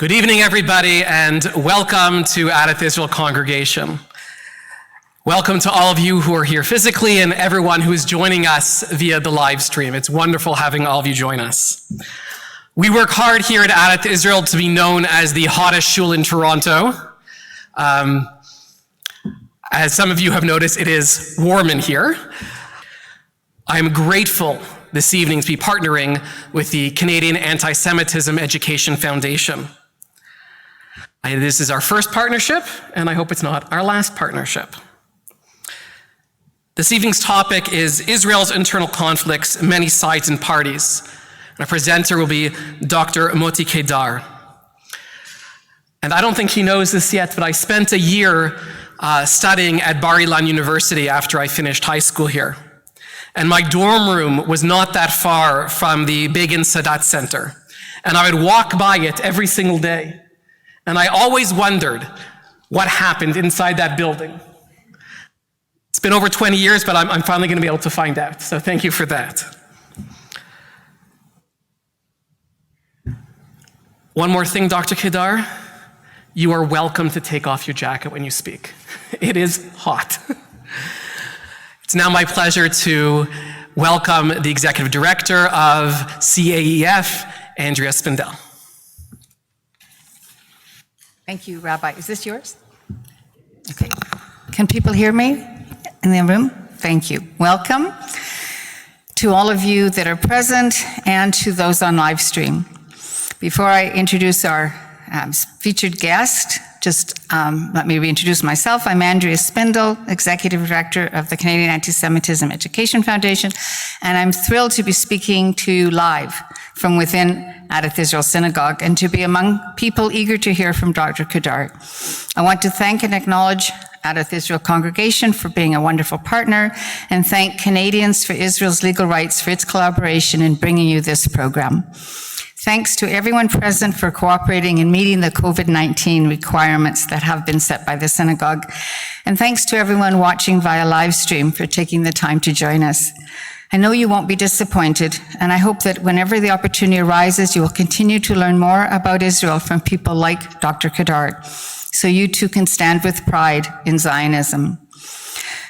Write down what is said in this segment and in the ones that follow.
Good evening, everybody, and welcome to Adath Israel congregation. Welcome to all of you who are here physically and everyone who is joining us via the live stream. It's wonderful having all of you join us. We work hard here at Adath Israel to be known as the hottest shul in Toronto. As some of you have noticed, it is warm in here. I am grateful this evening to be partnering with the Canadian Anti-Semitism Education Foundation. This is our first partnership, and I hope it's not our last partnership. This evening's topic is Israel's internal conflicts, many sides and parties. Our presenter will be Dr. Moti Kedar. And I don't think he knows this yet, but I spent a year studying at Bar Ilan University after I finished high school here. And my dorm room was not that far from the Begin Sadat Center. And I would walk by it every single day. And I always wondered what happened inside that building. It's been over 20 years, but I'm finally going to be able to find out. So thank you for that. One more thing, Dr. Kedar. You are welcome to take off your jacket when you speak. It is hot. It's now my pleasure to welcome the Executive Director of CAEF, Andrea Spindel. Thank you, Rabbi. Is this yours? Okay. Can people hear me in the room? Thank you. Welcome to all of you that are present and to those on live stream. Before I introduce our featured guest, just let me reintroduce myself. I'm Andrea Spindel, Executive Director of the Canadian Anti-Semitism Education Foundation, and I'm thrilled to be speaking to you live from within Adath Israel Synagogue and to be among people eager to hear from Dr. Kedar. I want to thank and acknowledge Adath Israel congregation for being a wonderful partner and thank Canadians for Israel's Legal Rights for its collaboration in bringing you this program. Thanks to everyone present for cooperating and meeting the COVID-19 requirements that have been set by the synagogue. And thanks to everyone watching via live stream for taking the time to join us. I know you won't be disappointed, and I hope that whenever the opportunity arises, you will continue to learn more about Israel from people like Dr. Kedar, so you too can stand with pride in Zionism.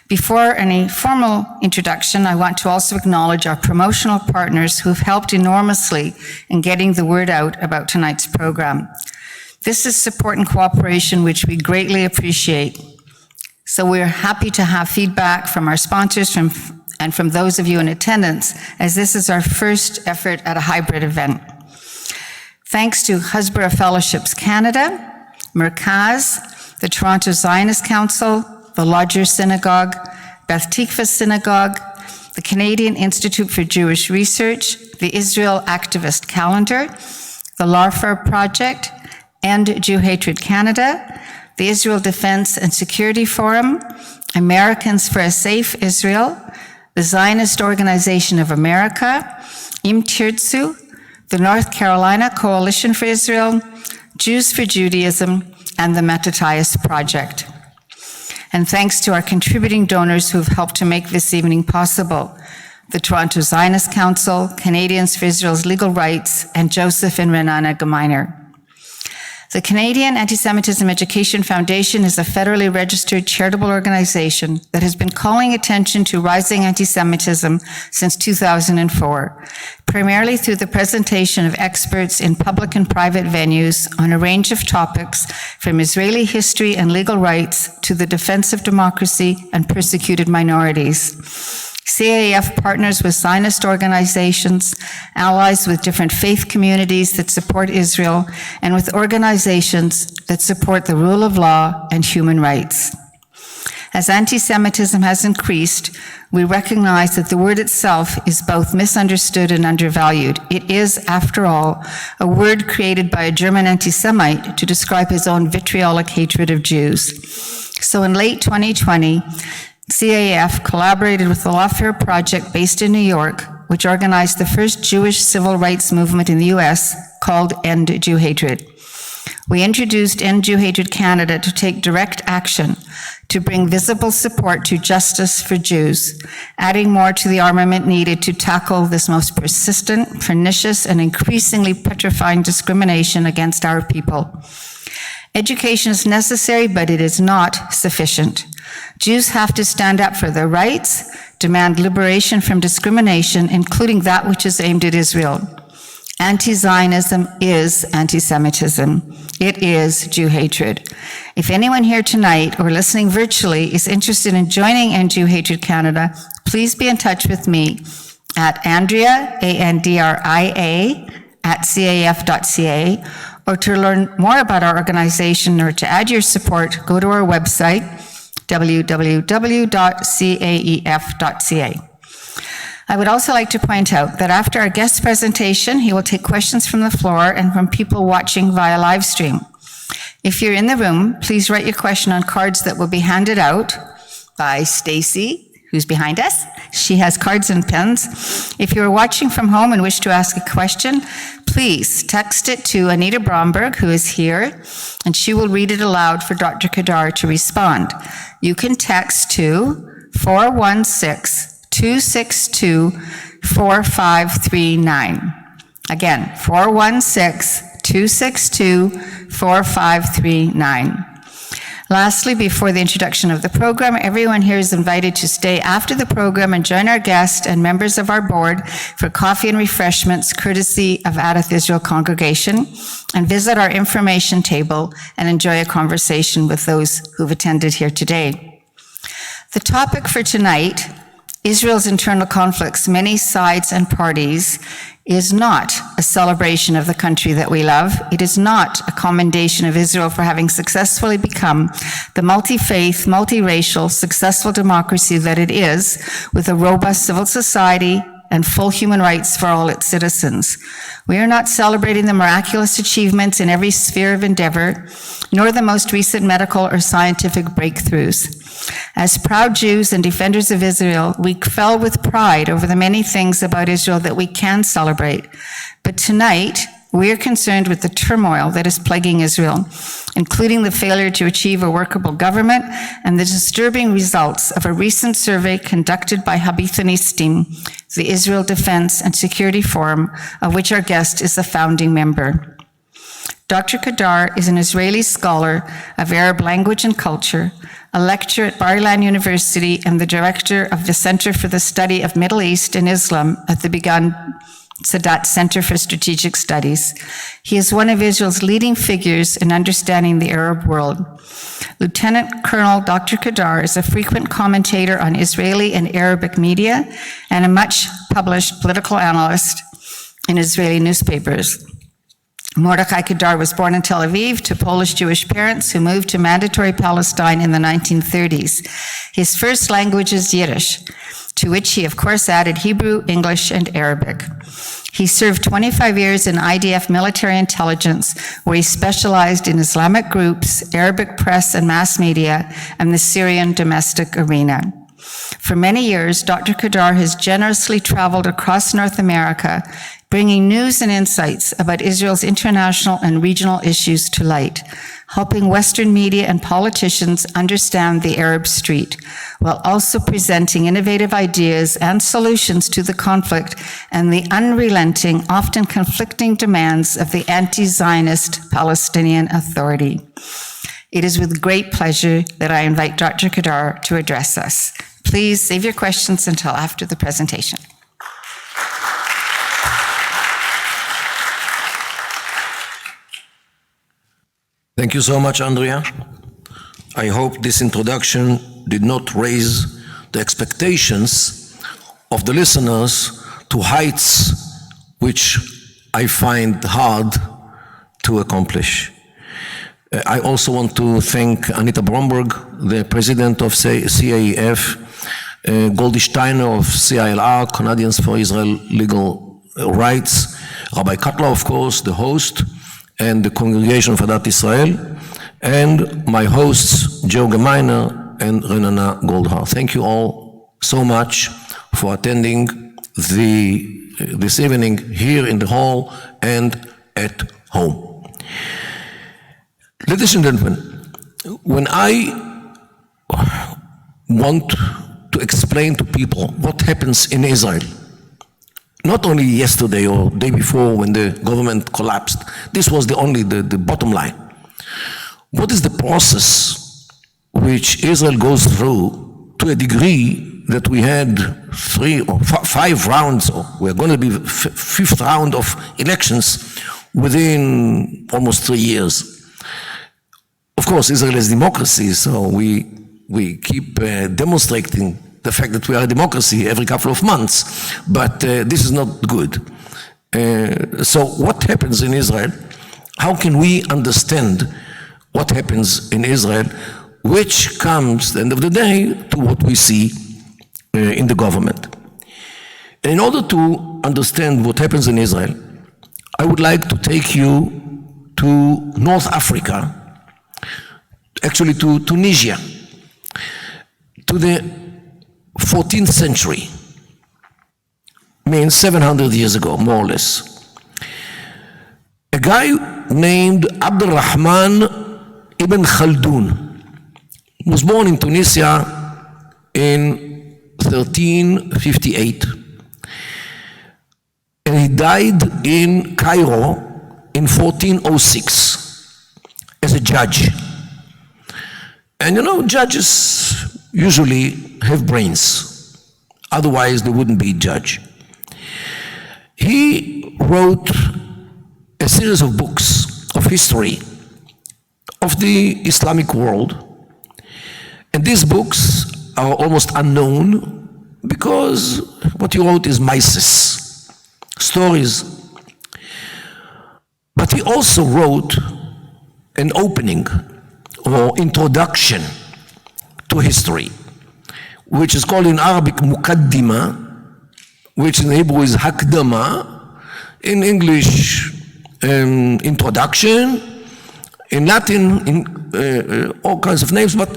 Before any formal introduction, I want to also acknowledge our promotional partners who've helped enormously in getting the word out about tonight's program. This is support and cooperation which we greatly appreciate. So we're happy to have feedback from our sponsors and from those of you in attendance, as this is our first effort at a hybrid event. Thanks to Hasbara Fellowships Canada, Merkaz, the Toronto Zionist Council, the Lodger Synagogue, Beth Tikva Synagogue, the Canadian Institute for Jewish Research, the Israel Activist Calendar, the Larfar Project, End Jew Hatred Canada, the Israel Defense and Security Forum, Americans for a Safe Israel, the Zionist Organization of America, Im Tirtzu, the North Carolina Coalition for Israel, Jews for Judaism, and the Matthias Project. And thanks to our contributing donors who have helped to make this evening possible, the Toronto Zionist Council, Canadians for Israel's Legal Rights, and Joseph and Renana Gemeiner. The Canadian Anti-Semitism Education Foundation is a federally registered charitable organization that has been calling attention to rising anti-Semitism since 2004, primarily through the presentation of experts in public and private venues on a range of topics from Israeli history and legal rights to the defense of democracy and persecuted minorities. CAEF partners with Zionist organizations, allies with different faith communities that support Israel, and with organizations that support the rule of law and human rights. As anti-Semitism has increased, we recognize that the word itself is both misunderstood and undervalued. It is, after all, a word created by a German anti-Semite to describe his own vitriolic hatred of Jews. So in late 2020, CAEF collaborated with the Larfar Project based in New York, which organized the first Jewish civil rights movement in the US called End Jew Hatred. We introduced End Jew Hatred Canada to take direct action to bring visible support to justice for Jews, adding more to the armament needed to tackle this most persistent, pernicious, and increasingly petrifying discrimination against our people. Education is necessary, but it is not sufficient. Jews have to stand up for their rights, demand liberation from discrimination, including that which is aimed at Israel. Anti-Zionism is anti-Semitism. It is Jew hatred. If anyone here tonight or listening virtually is interested in joining End Jew Hatred Canada, please be in touch with me at Andrea, ANDRIA, @CAEF.ca, or to learn more about our organization or to add your support, go to our website, www.caef.ca. I would also like to point out that after our guest presentation, he will take questions from the floor and from people watching via live stream. If you're in the room, please write your question on cards that will be handed out by Stacy, who's behind us. She has cards and pens. If you're watching from home and wish to ask a question, please text it to Anita Bromberg, who is here, and she will read it aloud for Dr. Kedar to respond. You can text to 416-262-4539. Again, 416-262-4539. Lastly, before the introduction of the program, everyone here is invited to stay after the program and join our guests and members of our board for coffee and refreshments courtesy of Adath Israel Congregation, and visit our information table and enjoy a conversation with those who've attended here today. The topic for tonight, Israel's internal conflicts, many sides and parties, is not a celebration of the country that we love. It is not a commendation of Israel for having successfully become the multi-faith, multiracial, successful democracy that it is, with a robust civil society and full human rights for all its citizens. We are not celebrating the miraculous achievements in every sphere of endeavor, nor the most recent medical or scientific breakthroughs. As proud Jews and defenders of Israel, we fell with pride over the many things about Israel that we can celebrate. But tonight, we are concerned with the turmoil that is plaguing Israel, including the failure to achieve a workable government and the disturbing results of a recent survey conducted by Habithanis team, the Israel Defense and Security Forum, of which our guest is a founding member. Dr. Kedar is an Israeli scholar of Arab language and culture, a lecturer at Bar-Ilan University, and the director of the Center for the Study of Middle East and Islam at the Begun Sadat Center for Strategic Studies. He is one of Israel's leading figures in understanding the Arab world. Lieutenant Colonel Dr. Kedar is a frequent commentator on Israeli and Arabic media and a much published political analyst in Israeli newspapers. Mordechai Kedar was born in Tel Aviv to Polish Jewish parents who moved to Mandatory Palestine in the 1930s. His first language is Yiddish, to which he of course added Hebrew, English, and Arabic. He served 25 years in IDF military intelligence, where he specialized in Islamic groups, Arabic press and mass media, and the Syrian domestic arena. For many years, Dr. Kedar has generously traveled across North America, bringing news and insights about Israel's international and regional issues to light, helping Western media and politicians understand the Arab street, while also presenting innovative ideas and solutions to the conflict and the unrelenting, often conflicting demands of the anti-Zionist Palestinian Authority. It is with great pleasure that I invite Dr. Kedar to address us. Please save your questions until after the presentation. Thank you so much, Andrea. I hope this introduction did not raise the expectations of the listeners to heights which I find hard to accomplish. I also want to thank Anita Bromberg, the president of CAEF, Goldie Steiner of CILR, Canadians for Israel Legal Rights, Rabbi Cutler, of course, the host, and the Congregation for Adath Israel, and my hosts, Joe Gemeiner and Renana Goldhar. Thank you all so much for attending this evening here in the hall and at home. Ladies and gentlemen, when I want to explain to people what happens in Israel, not only yesterday or day before when the government collapsed, this was the bottom line. What is the process which Israel goes through to a degree that we had 3 or 5 rounds, or we're going to be fifth round of elections within almost 3 years. Of course, Israel is democracy, so we keep demonstrating the fact that we are a democracy every couple of months, but this is not good. So what happens in Israel? How can we understand what happens in Israel, which comes at the end of the day to what we see in the government? And in order to understand what happens in Israel, I would like to take you to North Africa, actually to Tunisia, to the 14th century, means 700 years ago, more or less. A guy named Abdurrahman ibn Khaldun was born in Tunisia in 1358, and he died in Cairo in 1406 as a judge. And you know, judges usually have brains, otherwise they wouldn't be judge. He wrote a series of books of history of the Islamic world, and these books are almost unknown because what he wrote is mises, stories. But he also wrote an opening or introduction to history, which is called in Arabic Muqaddima, which in Hebrew is Hakdama, in English introduction, in Latin all kinds of names, but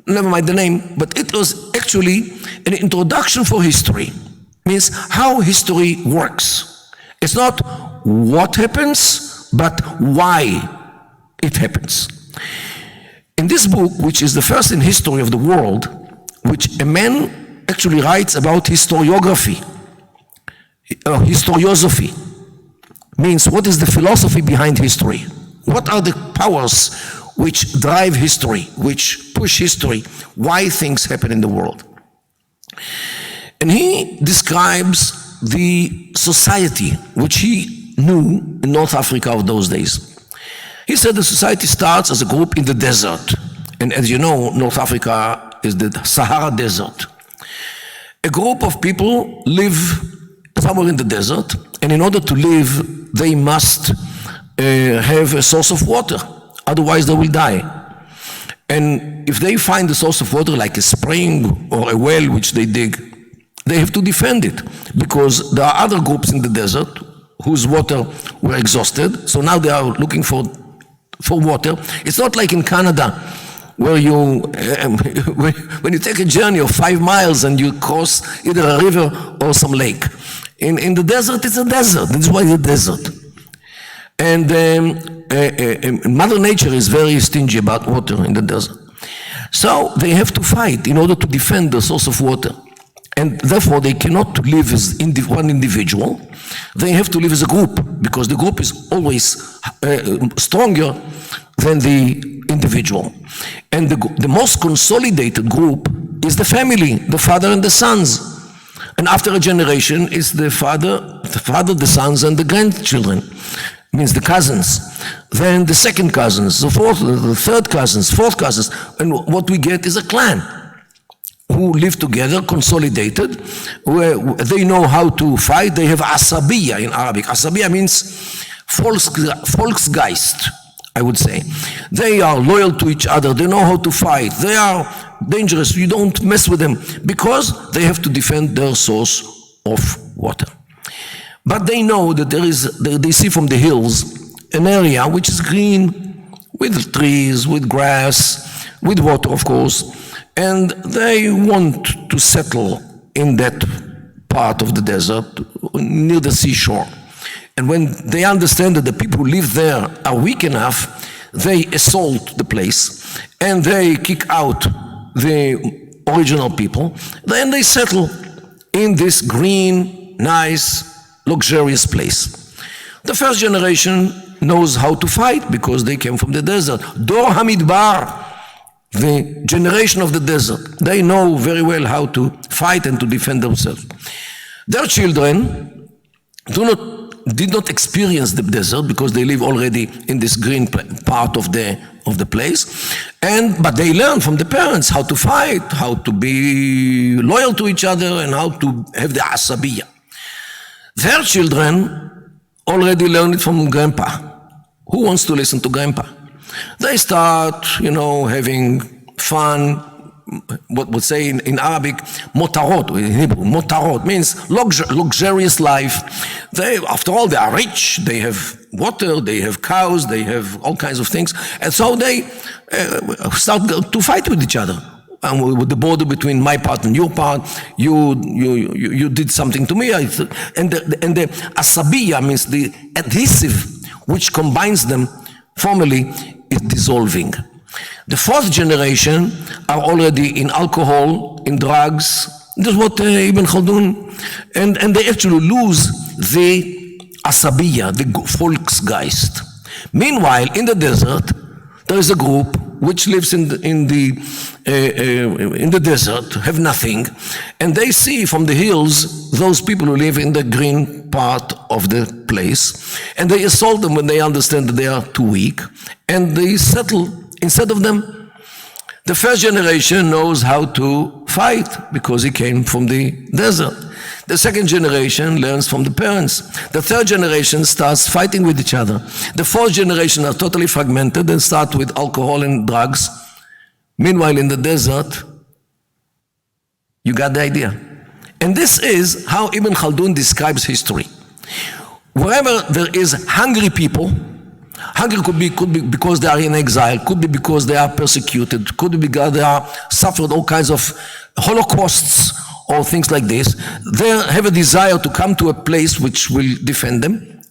never mind the name, but it was actually an introduction for history, means how history works. It's not what happens, but why it happens. In this book, which is the first in history of the world, which a man actually writes about historiography, historiosophy, means what is the philosophy behind history? What are the powers which drive history, which push history, why things happen in the world? And he describes the society which he knew in North Africa of those days. He said the society starts as a group in the desert. And as you know, North Africa is the Sahara Desert. A group of people live somewhere in the desert, and in order to live, they must have a source of water, otherwise they will die. And if they find a source of water like a spring or a well which they dig, they have to defend it, because there are other groups in the desert whose water were exhausted, so now they are looking for water. It's not like in Canada, where you, when you take a journey of 5 miles and you cross either a river or some lake. In the desert, it's a desert. That's why it's a desert. And Mother Nature is very stingy about water in the desert. So they have to fight in order to defend the source of water. And therefore, they cannot live as one individual. They have to live as a group, because the group is always stronger than the individual. And the most consolidated group is the family, the father and the sons. And after a generation, it's the father, the sons, and the grandchildren. Means the cousins. Then the second cousins, the fourth, the third cousins, fourth cousins. And what we get is a clan who live together, consolidated, where they know how to fight. They have asabiya in Arabic. Asabiya means Volksgeist, I would say. They are loyal to each other. They know how to fight. They are dangerous. You don't mess with them, because they have to defend their source of water. But they know that they see from the hills an area which is green, with trees, with grass, with water, of course, and they want to settle in that part of the desert near the seashore. And when they understand that the people who live there are weak enough, they assault the place and they kick out the original people. Then they settle in this green, nice, luxurious place. The first generation knows how to fight because they came from the desert. Dor Hamidbar, the generation of the desert, they know very well how to fight and to defend themselves. Their children did not experience the desert because they live already in this green part of the place, but they learn from the parents how to fight, how to be loyal to each other, and how to have the asabiya. Their children already learned it from grandpa. Who wants to listen to grandpa? They start, having fun. What would say in Arabic, motarot, in Hebrew, motarot means luxurious life. After all, they are rich, they have water, they have cows, they have all kinds of things. And so they start to fight with each other. And with the border between my part and your part, you did something to me. And the asabiya means the adhesive which combines them formally is dissolving. The fourth generation are already in alcohol, in drugs. This is what Ibn Khaldun, and they actually lose the asabiya, the Volksgeist. Meanwhile, in the desert, there is a group which lives in the desert, have nothing, and they see from the hills those people who live in the green part of the place, and they assault them when they understand that they are too weak, and they settle instead of them. The first generation knows how to fight because he came from the desert. The second generation learns from the parents. The third generation starts fighting with each other. The fourth generation are totally fragmented and start with alcohol and drugs. Meanwhile, in the desert, you got the idea. And this is how Ibn Khaldun describes history. Wherever there is hungry people, hungry could be because they are in exile, could be because they are persecuted, could be because they are suffered all kinds of holocausts or things like this. They have a desire to come to a place which will defend them.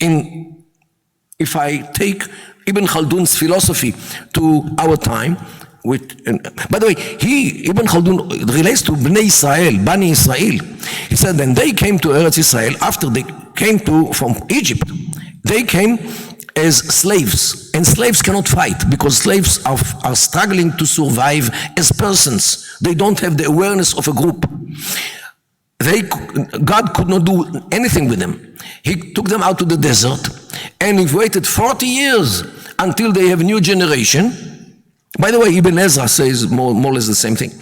If I take Ibn Khaldun's philosophy to our time, by the way, Ibn Khaldun relates to Bani Israel. He said, when they came to Eretz Israel, after they came from Egypt, they came as slaves, and slaves cannot fight because slaves are struggling to survive as persons. They don't have the awareness of a group. God could not do anything with them. He took them out to the desert, and he waited 40 years until they have a new generation. By the way, Ibn Ezra says more or less the same thing.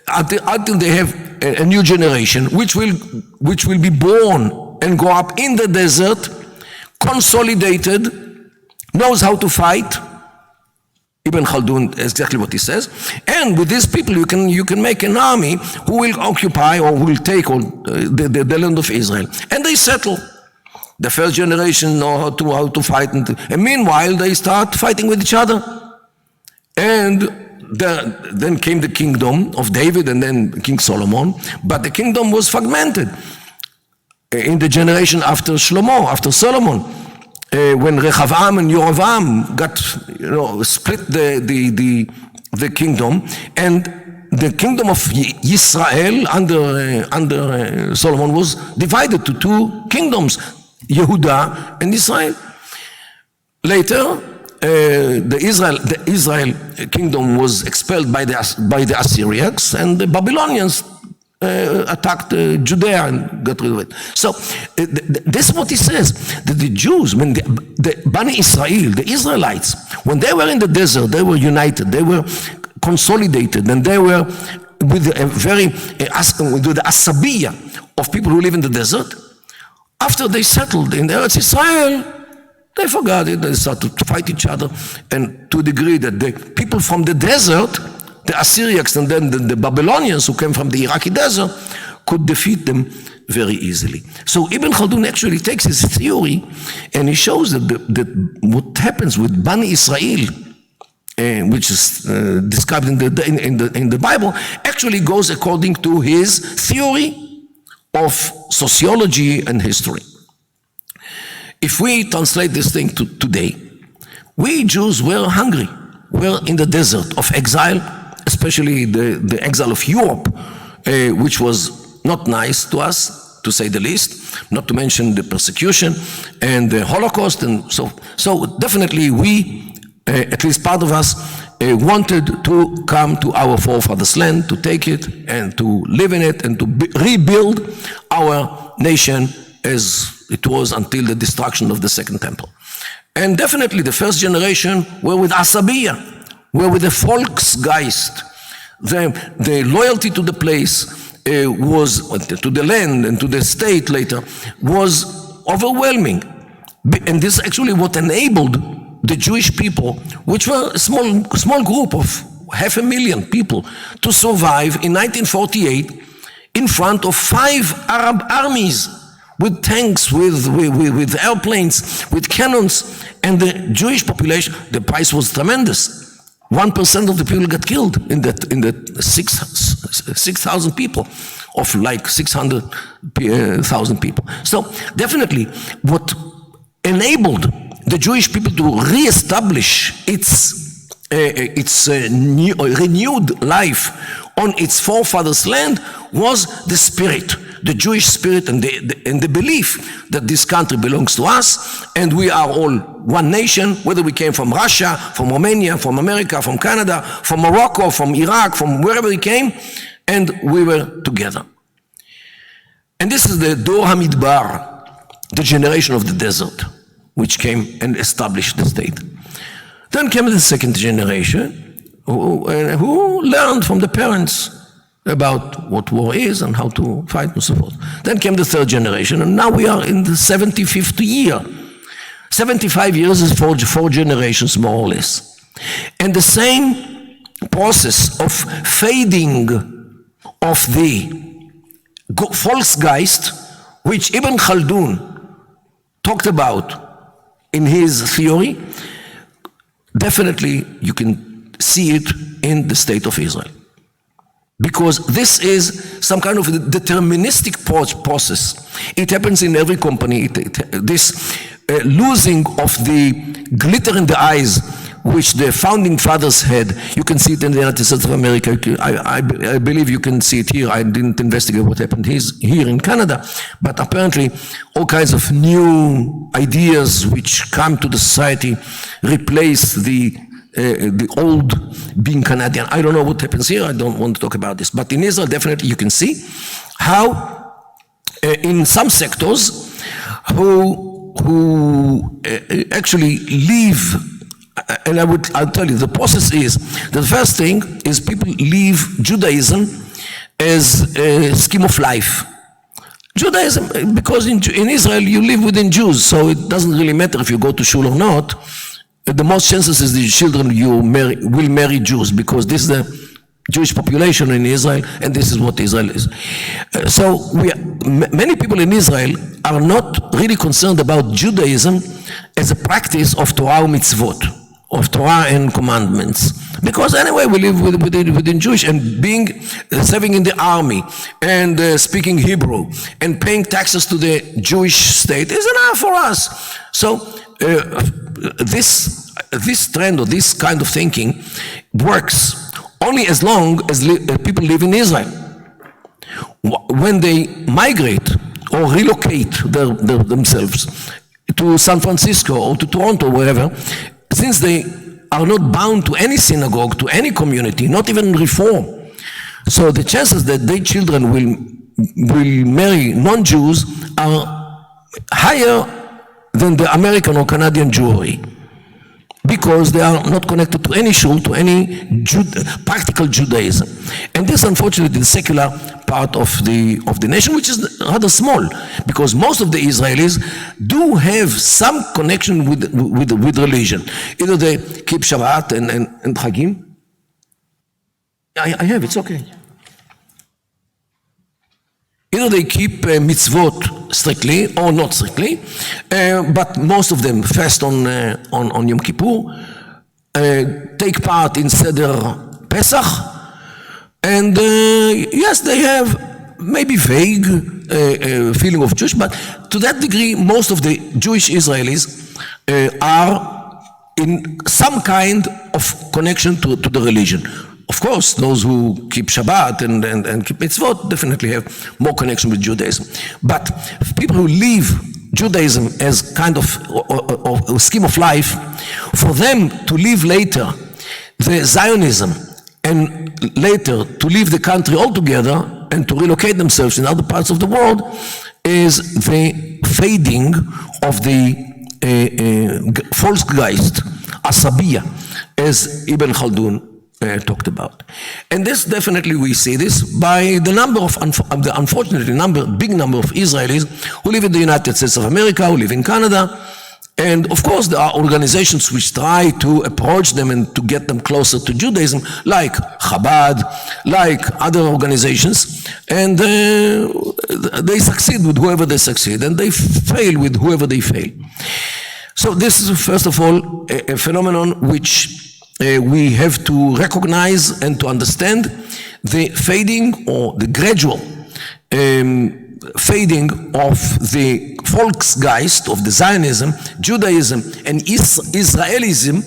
Until they have a new generation, which will be born and grow up in the desert, consolidated, knows how to fight. Ibn Khaldun is exactly what he says. And with these people, you can make an army who will occupy or will take the land of Israel. And they settle. The first generation know how to fight. And meanwhile, they start fighting with each other. And then came the kingdom of David and then King Solomon. But the kingdom was fragmented in the generation after Shlomo, after Solomon. When Rechavam and Yoravam got, split the kingdom, and the kingdom of Israel under Solomon was divided to two kingdoms, Yehuda and Israel. Later, the Israel kingdom was expelled by the Assyrians, and the Babylonians attacked Judea and got rid of it. So this is what he says, that the Jews, when the Bani Israel, the Israelites, when they were in the desert, they were united, they were consolidated, and they were with the asabiya of people who live in the desert. After they settled in Eretz Israel, they forgot it, they started to fight each other, and to the degree that the people from the desert, the Assyrians and then the Babylonians who came from the Iraqi desert, could defeat them very easily. So Ibn Khaldun actually takes his theory and he shows that what happens with Bani Israel, which is described in the Bible, actually goes according to his theory of sociology and history. If we translate this thing to today, we Jews were hungry. We're in the desert of exile, especially the exile of Europe, which was not nice to us, to say the least, not to mention the persecution and the Holocaust. And so definitely we, at least part of us, wanted to come to our forefathers' land, to take it and to live in it and to rebuild our nation as it was until the destruction of the Second Temple. And definitely the first generation were with Asabiya, were with the Volksgeist. The loyalty to the place was, to the land and to the state later, was overwhelming. And this is actually what enabled the Jewish people, which were a small group of 500,000 people, to survive in 1948 in front of 5 Arab armies, with tanks, with airplanes, with cannons, and the Jewish population, the price was tremendous. 1% of the people got killed in the 6,000 people of like 600,000 people. So definitely what enabled the Jewish people to reestablish its renewed life on its forefathers' land was the spirit, the Jewish spirit, and the belief that this country belongs to us and we are all one nation, whether we came from Russia, from Romania, from America, from Canada, from Morocco, from Iraq, from wherever we came, and we were together. And this is the Dor HaMidbar, the generation of the desert, which came and established the state. Then came the second generation, who learned from the parents about what war is and how to fight and so forth. Then came the third generation, and now we are in the 75th year. 75 years is four generations, more or less. And the same process of fading of the Volksgeist, which Ibn Khaldun talked about in his theory, definitely you can see it in the state of Israel. Because this is some kind of a deterministic process. It happens in every company. This losing of the glitter in the eyes which the founding fathers had, you can see it in the United States of America. I believe you can see it here. I didn't investigate what happened here in Canada, but apparently all kinds of new ideas which come to the society replace the old being Canadian. I don't know what happens here. I don't want to talk about this. But in Israel, definitely you can see how in some sectors who actually leave, and I'll tell you, the process is, the first thing is people leave Judaism as a scheme of life. Judaism, because in Israel you live within Jews, so it doesn't really matter if you go to shul or not. The most chances is the children you will marry Jews, because this is the Jewish population in Israel, and this is what Israel is. So many people in Israel are not really concerned about Judaism as a practice of Torah mitzvot, of Torah and commandments. Because anyway, we live within Jewish, and serving in the army, and speaking Hebrew, and paying taxes to the Jewish state is enough for us. So this trend or this kind of thinking works only as long as people live in Israel. When they migrate or relocate themselves to San Francisco or to Toronto, wherever, since they are not bound to any synagogue, to any community, not even Reform, so the chances that their children will marry non-Jews are higher than the American or Canadian Jewry, because they are not connected to any shul, to any practical Judaism. And this, unfortunately, the secular part of the nation, which is rather small, because most of the Israelis do have some connection with religion. Either they keep Shabbat and Chagim. I have, it's okay. Either they keep mitzvot strictly or not strictly, but most of them fast on Yom Kippur, take part in Seder Pesach, and yes, they have maybe vague feeling of Jewish, but to that degree, most of the Jewish Israelis are in some kind of connection to the religion. Of course, those who keep Shabbat and keep mitzvot definitely have more connection with Judaism. But people who leave Judaism as kind of a scheme of life, for them to leave later the Zionism and later to leave the country altogether and to relocate themselves in other parts of the world is the fading of the Volksgeist, Asabiya, as Ibn Khaldun talked about. And this definitely we see this by the number of, big number of Israelis who live in the United States of America, who live in Canada. And of course there are organizations which try to approach them and to get them closer to Judaism, like Chabad, like other organizations. And they succeed with whoever they succeed, and they fail with whoever they fail. So this is, first of all, a phenomenon which we have to recognize and to understand the fading or the gradual fading of the Volksgeist, of the Zionism, Judaism, and Israelism,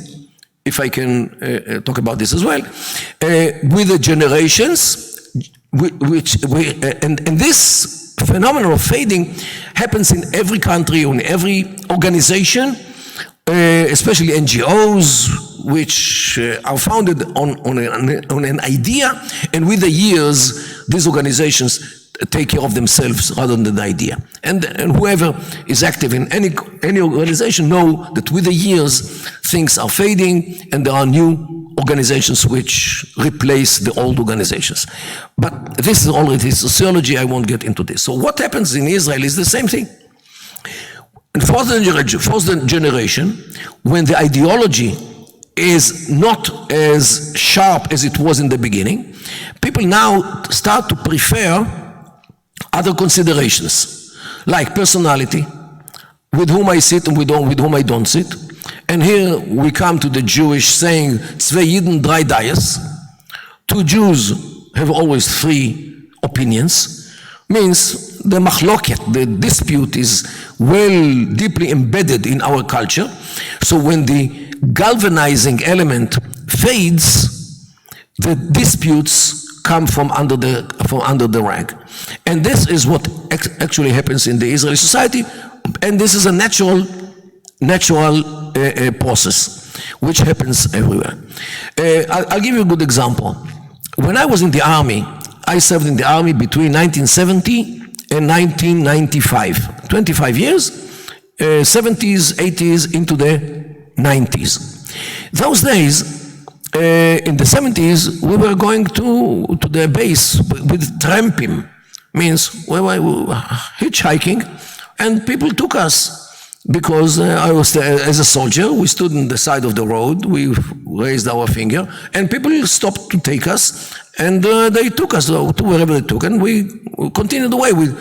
if I can talk about this as well, with the generations, and this phenomenon of fading happens in every country, in every organization, especially NGOs, which are founded on an idea, and with the years, these organizations take care of themselves rather than the idea. And whoever is active in any organization know that with the years, things are fading, and there are new organizations which replace the old organizations. But this is already sociology, I won't get into this. So what happens in Israel is the same thing. In fourth generation, when the ideology is not as sharp as it was in the beginning, people now start to prefer other considerations, like personality, with whom I sit and with whom I don't sit. And here we come to the Jewish saying, Zwei Jiden, drei Dayas. Two Jews have always three opinions. Means the machloket, the dispute, is well, deeply embedded in our culture. So when the galvanizing element fades, the disputes come from under the rag. And this is what actually happens in the Israeli society, and this is a natural process which happens everywhere. I'll give you a good example. When I was in the army, I served in the army between 1970 and 1995, 25 years, 70s, 80s, into the 90s. Those days, in the 70s, we were going to the base with tramping, means we were hitchhiking, and people took us because I was as a soldier. We stood on the side of the road, we raised our finger, and people stopped to take us, and they took us to wherever they took, and we continued away with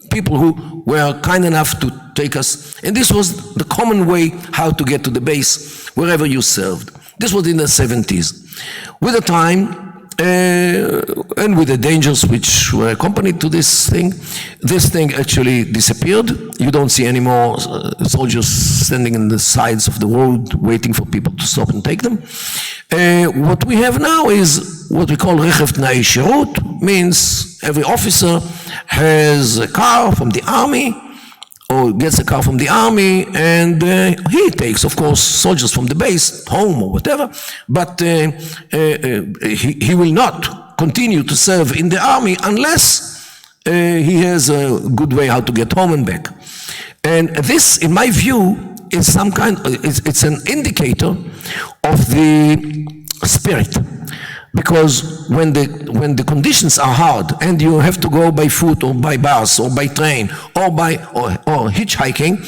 people who were kind enough to take us. And this was the common way how to get to the base wherever you served. This was in the 70s. With the time, and with the dangers which were accompanied to this thing actually disappeared. You don't see any more soldiers standing in the sides of the road waiting for people to stop and take them. What we have now is what we call Rechev Tnai Shirut, means every officer has a car from the army, or gets a car from the army, and he takes, of course, soldiers from the base, home or whatever, but he will not continue to serve in the army unless he has a good way how to get home and back. And this, in my view, is some kind, it's an indicator of the spirit. Because when the conditions are hard and you have to go by foot or by bus or by train or hitchhiking,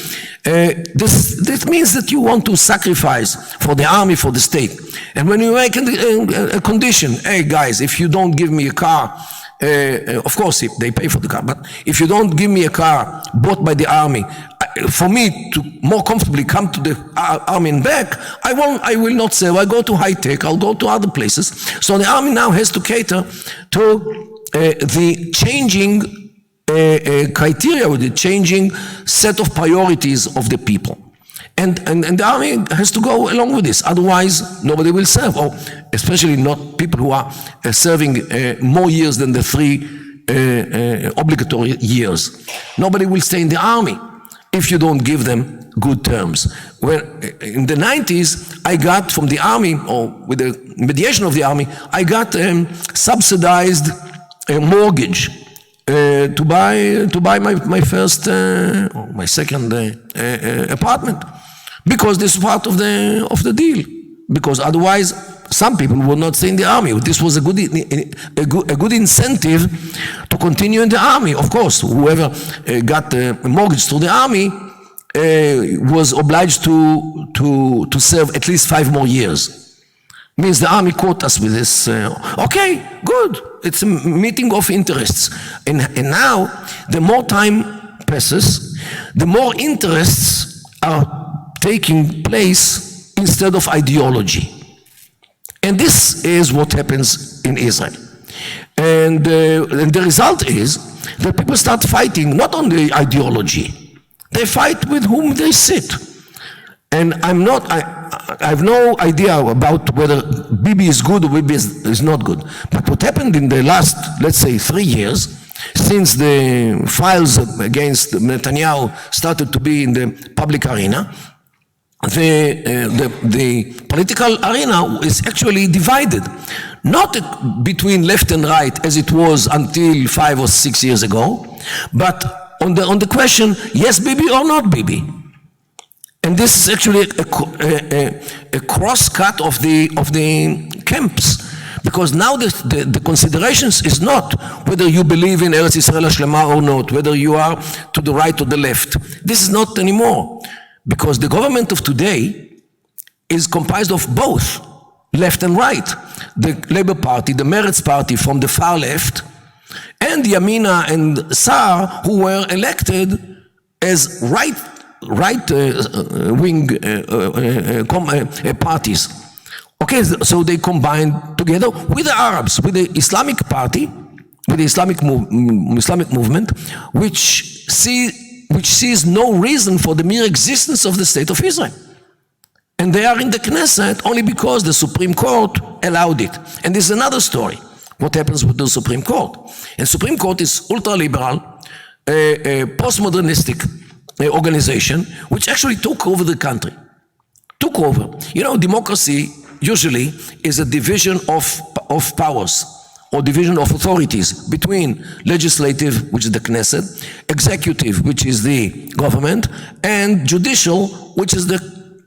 this means that you want to sacrifice for the army, for the state. And when you make a condition, hey guys, if you don't give me a car, of course they pay for the car, but if you don't give me a car bought by the army, for me to more comfortably come to the army and back, I will not serve. I go to high tech, I'll go to other places. So the army now has to cater to the changing criteria, with the changing set of priorities of the people. And the army has to go along with this, otherwise nobody will serve, or especially not people who are serving more years than the 3 obligatory years. Nobody will stay in the army if you don't give them good terms. Well, in the 90s, I got from the army, or with the mediation of the army, I got subsidized mortgage to buy my first, or my second apartment, because this is part of the deal. Because otherwise, some people would not stay in the army. This was a good incentive to continue in the army. Of course, whoever got a mortgage through the army was obliged to serve at least 5 more years. Means the army caught us with this. Okay, good. It's a meeting of interests. And now, the more time passes, the more interests are taking place instead of ideology. And this is what happens in Israel. And the result is that people start fighting not on the ideology, they fight with whom they sit. And I have no idea about whether Bibi is good or Bibi is not good. But what happened in the last, let's say, 3 years, since the files against Netanyahu started to be in the public arena, the political arena is actually divided, not between left and right as it was until 5 or 6 years ago, but on the question, yes, Bibi or not Bibi. And this is actually a cross-cut of the camps, because now the considerations is not whether you believe in Eretz Yisrael Hashlema or not, whether you are to the right or the left. This is not anymore. Because the government of today is comprised of both, left and right. The Labour Party, the Meretz Party from the far left, and Yamina and Saar, who were elected as right-wing parties. Okay, so they combined together with the Arabs, with the Islamic Party, with the Islamic movement, which sees no reason for the mere existence of the State of Israel. And they are in the Knesset only because the Supreme Court allowed it. And this is another story, what happens with the Supreme Court. And Supreme Court is ultra-liberal, postmodernistic organization, which actually took over the country. Took over. You know, democracy usually is a division of powers, or division of authorities between legislative, which is the Knesset, executive, which is the government, and judicial, which is the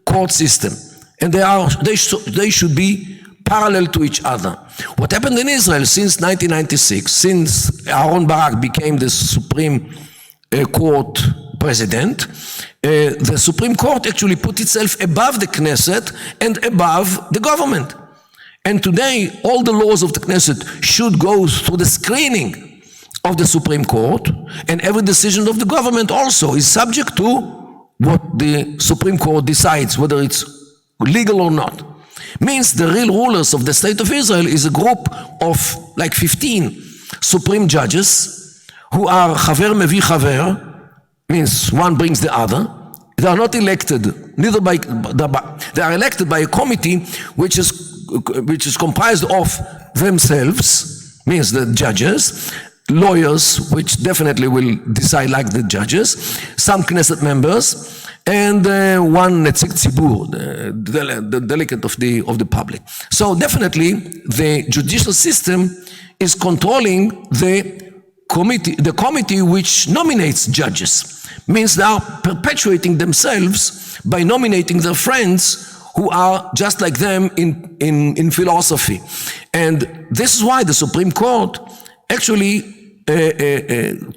court system. And they should be parallel to each other. What happened in Israel since 1996, since Aaron Barak became the Supreme Court president, the Supreme Court actually put itself above the Knesset and above the government. And today, all the laws of the Knesset should go through the screening of the Supreme Court, and every decision of the government also is subject to what the Supreme Court decides, whether it's legal or not. Means the real rulers of the State of Israel is a group of like 15 Supreme judges who are Chaver Mevi Chaver, means one brings the other. They are not elected, they are elected by a committee which is comprised of themselves, means the judges, lawyers, which definitely will decide like the judges, some Knesset members, and one Netzik Tzibur, the delegate of the public. So definitely the judicial system is controlling the committee which nominates judges. Means they are perpetuating themselves by nominating their friends who are just like them in philosophy. And this is why the Supreme Court actually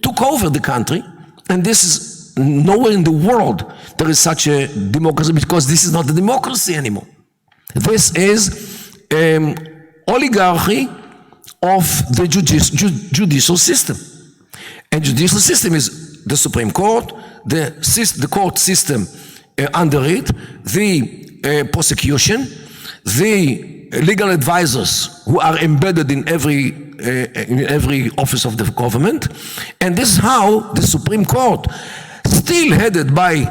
took over the country, and this is nowhere in the world there is such a democracy, because this is not a democracy anymore. This is oligarchy of the judicial system. And judicial system is the Supreme Court, the court system under it, the prosecution, the legal advisors who are embedded in every office of the government. And this is how the Supreme Court, still headed by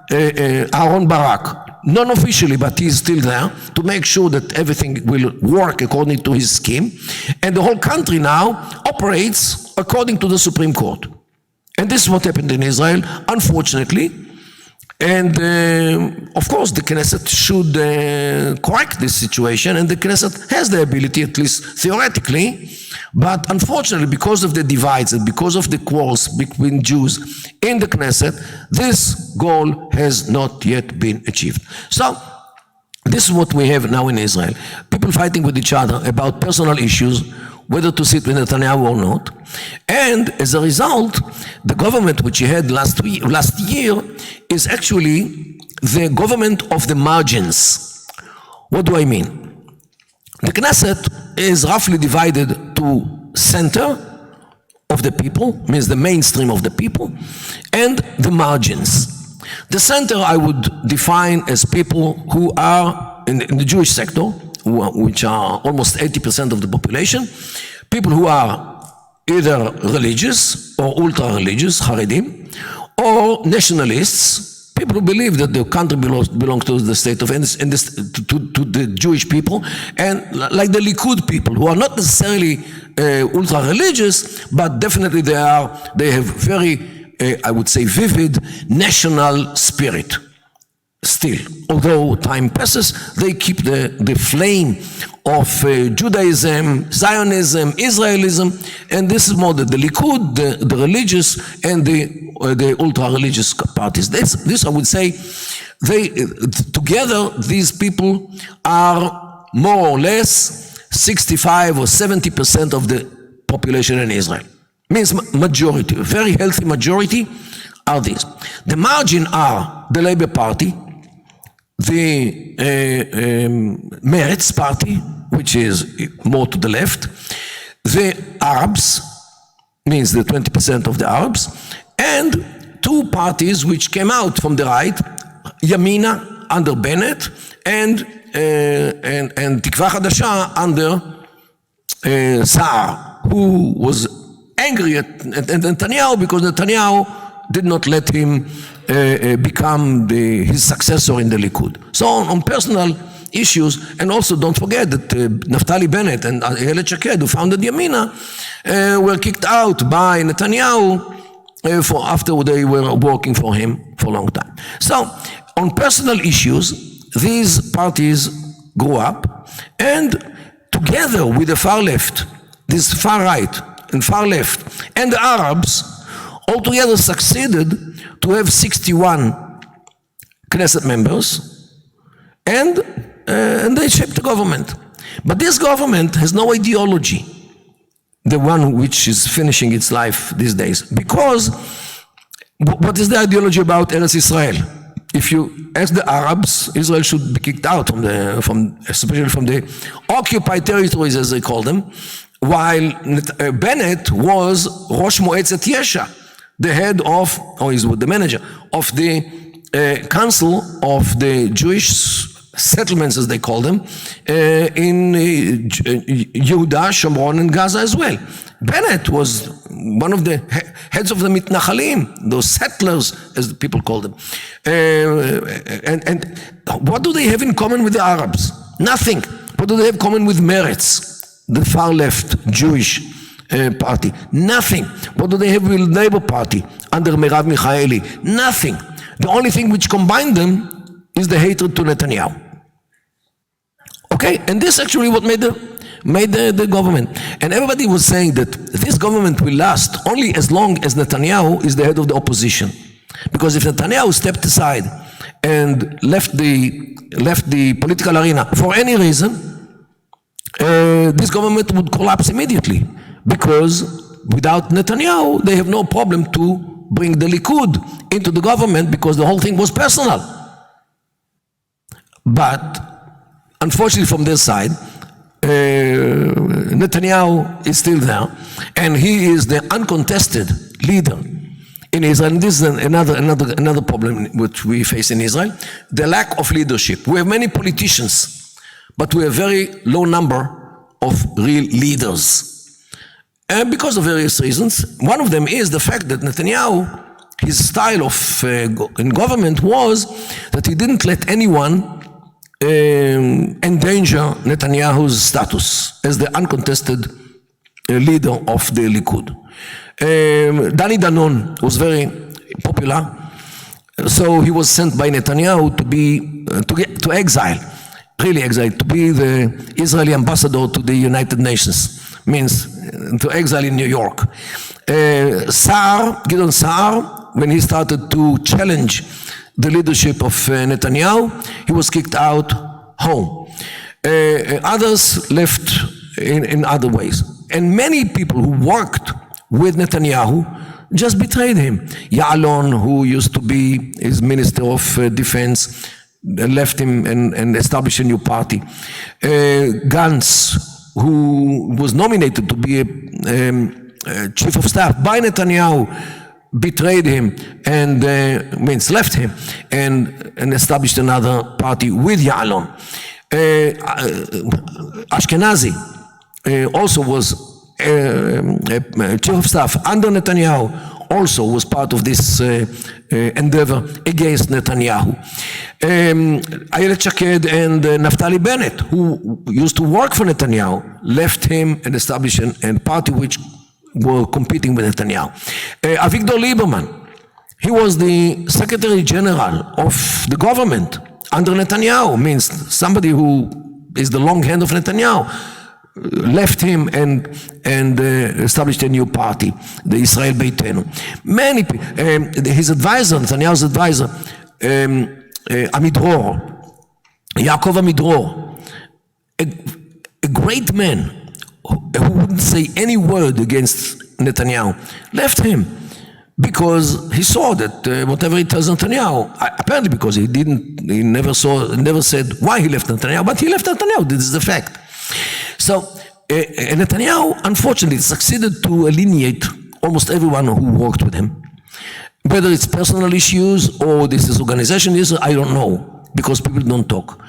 Aaron Barak, non-officially, but he's still there, to make sure that everything will work according to his scheme. And the whole country now operates according to the Supreme Court. And this is what happened in Israel, unfortunately. And of course, the Knesset should correct this situation, and the Knesset has the ability, at least theoretically, but unfortunately, because of the divides and because of the quarrels between Jews in the Knesset, this goal has not yet been achieved. So, this is what we have now in Israel. People fighting with each other about personal issues, whether to sit with Netanyahu or not. And as a result, the government which he had last year is actually the government of the margins. What do I mean? The Knesset is roughly divided to center of the people, means the mainstream of the people, and the margins. The center I would define as people who are in the Jewish sector, which are almost 80% of the population, people who are either religious or ultra-religious, Haredim, or nationalists, people who believe that the country belongs to the state of, and to the Jewish people, and like the Likud people, who are not necessarily ultra-religious, but definitely they have very, I would say, vivid national spirit. Still, although time passes, they keep the flame of Judaism, Zionism, Israelism, and this is more the Likud, the religious, and the ultra-religious parties. This I would say, together these people are more or less 65 or 70% of the population in Israel. Means majority, a very healthy majority are these. The margin are the Labour Party, the Meretz party, which is more to the left, the Arabs, means the 20% of the Arabs, and two parties which came out from the right, Yamina under Bennett, and Tikva Hadasha under Saar, who was angry at Netanyahu because Netanyahu did not let him become his successor in the Likud. So on personal issues, and also don't forget that Naftali Bennett and Ayelet Shaked, who founded Yamina, were kicked out by Netanyahu after they were working for him for a long time. So on personal issues, these parties grew up, and together with the far left, this far right and far left, and the Arabs, altogether succeeded to have 61 Knesset members, and they shaped the government. But this government has no ideology, the one which is finishing its life these days. Because what is the ideology about Eretz Israel? If you ask the Arabs, Israel should be kicked out especially from the occupied territories, as they call them, while Bennett was Rosh Moetzet Yesha, the head of, or he's the manager of the council of the Jewish settlements, as they call them, in Yehuda, Shomron, and Gaza as well. Bennett was one of the heads of the Mitnachalim, those settlers, as the people call them. And what do they have in common with the Arabs? Nothing. What do they have in common with Meretz, the far left Jewish party? Nothing. What do they have with the Labour Party under Merav Michaeli? Nothing. The only thing which combined them is the hatred to Netanyahu. Okay, and this actually what made the government. And everybody was saying that this government will last only as long as Netanyahu is the head of the opposition. Because if Netanyahu stepped aside and left the political arena for any reason, this government would collapse immediately. Because without Netanyahu, they have no problem to bring the Likud into the government because the whole thing was personal. But unfortunately from their side, Netanyahu is still there, and he is the uncontested leader in Israel. And this is another problem which we face in Israel, the lack of leadership. We have many politicians, but we have a very low number of real leaders. because of various reasons. One of them is the fact that Netanyahu, his style of in government was that he didn't let anyone endanger Netanyahu's status as the uncontested leader of the Likud. Dani Danon was very popular, so he was sent by Netanyahu to exile, really exile, to be the Israeli ambassador to the United Nations, means to exile in New York. Gideon Saar, when he started to challenge the leadership of Netanyahu, he was kicked out home. Others left in other ways. And many people who worked with Netanyahu just betrayed him. Ya'alon, who used to be his Minister of Defense, left him and established a new party. Gantz, who was nominated to be a chief of staff by Netanyahu, betrayed him and left him and established another party with Ya'alon. Ashkenazi also was chief of staff under Netanyahu, also was part of this endeavor against Netanyahu. Ayelet Shaked and Naftali Bennett, who used to work for Netanyahu, left him and established a party which were competing with Netanyahu. Avigdor Lieberman, he was the Secretary General of the government under Netanyahu, means somebody who is the long hand of Netanyahu, left him and established a new party, the Israel Beitenu. Many people, his advisor, Netanyahu's advisor, Amidror, Yaakov Amidror, a great man who wouldn't say any word against Netanyahu, left him because he saw that whatever he tells Netanyahu, apparently because he never said why he left Netanyahu, but he left Netanyahu. This is the fact. So Netanyahu, unfortunately, succeeded to alienate almost everyone who worked with him. Whether it's personal issues or this is organization issues, I don't know, because people don't talk.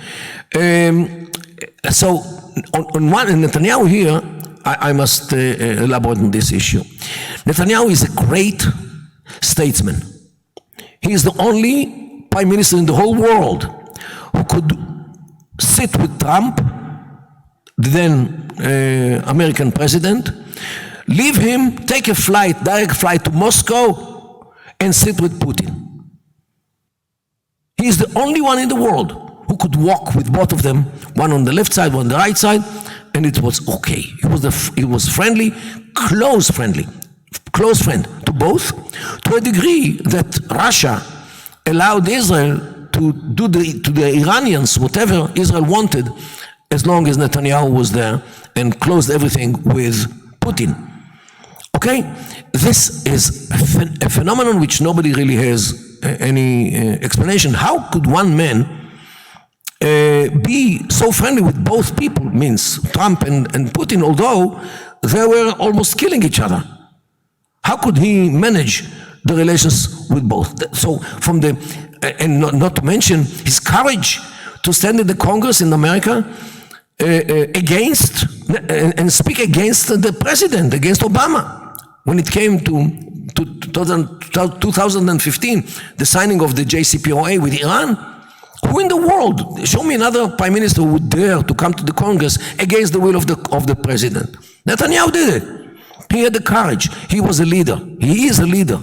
So on one, Netanyahu here, I must elaborate on this issue. Netanyahu is a great statesman. He is the only prime minister in the whole world who could sit with Trump, the then American president, leave him, take a flight, direct flight to Moscow, and sit with Putin. He is the only one in the world who could walk with both of them, one on the left side, one on the right side, and it was okay. He was friendly, close friend to both, to a degree that Russia allowed Israel to do to the Iranians whatever Israel wanted, as long as Netanyahu was there and closed everything with Putin. Okay? This is a phenomenon which nobody really has any explanation. How could one man be so friendly with both people, means Trump and Putin, although they were almost killing each other? How could he manage the relations with both? So from the, and not to mention his courage to stand in the Congress in America against and speak against the president, against Obama. When it came to 2015, the signing of the JCPOA with Iran, who in the world, show me another prime minister who would dare to come to the Congress against the will of the president? Netanyahu did it. He had the courage. He was a leader. He is a leader.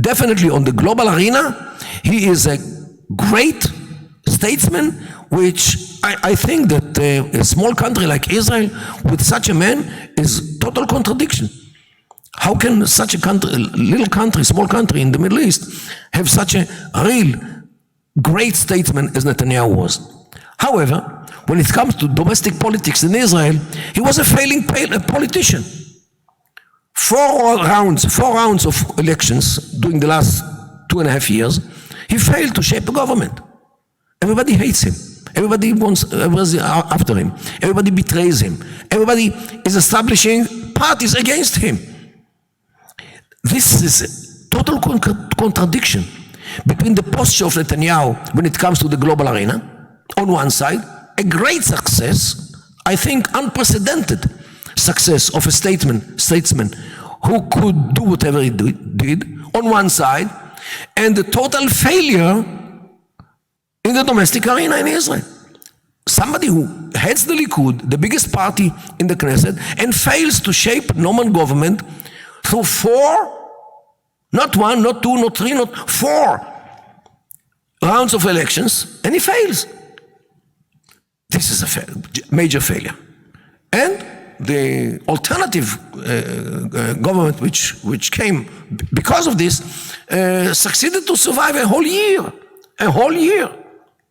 Definitely on the global arena, he is a great statesman, which I think that a small country like Israel with such a man is total contradiction. How can such a country, little country, small country in the Middle East, have such a real great statesman as Netanyahu was? However, when it comes to domestic politics in Israel, he was a failing politician. Four rounds of elections during the last 2.5 years, he failed to shape a government. Everybody hates him. Everybody was after him. Everybody betrays him. Everybody is establishing parties against him. This is a total contradiction between the posture of Netanyahu when it comes to the global arena, on one side, a great success, I think unprecedented success of a statesman who could do whatever he did on one side, and the total failure in the domestic arena in Israel. Somebody who heads the Likud, the biggest party in the Knesset, and fails to shape normal government through 4, not 1, not 2, not 3, not 4 rounds of elections, and he fails. This is a major failure. And the alternative government which came because of this succeeded to survive a whole year,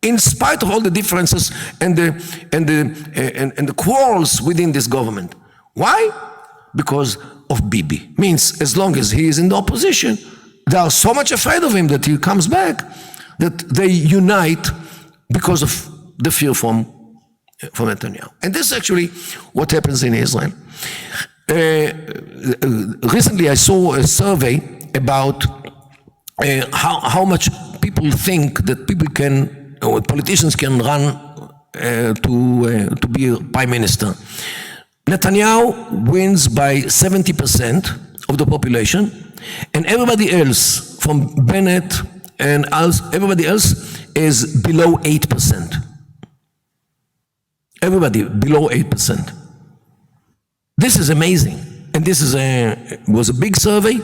in spite of all the differences and the quarrels within this government. Why? Because of Bibi. Means as long as he is in the opposition, they are so much afraid of him that he comes back that they unite because of the fear from Netanyahu. And this is actually what happens in Israel. Recently I saw a survey about how much people think that people can, or politicians can run to be a prime minister. Netanyahu wins by 70% of the population, and everybody else, from Bennett and everybody else, is below 8%. Everybody below 8%. This is amazing. And this was a big survey,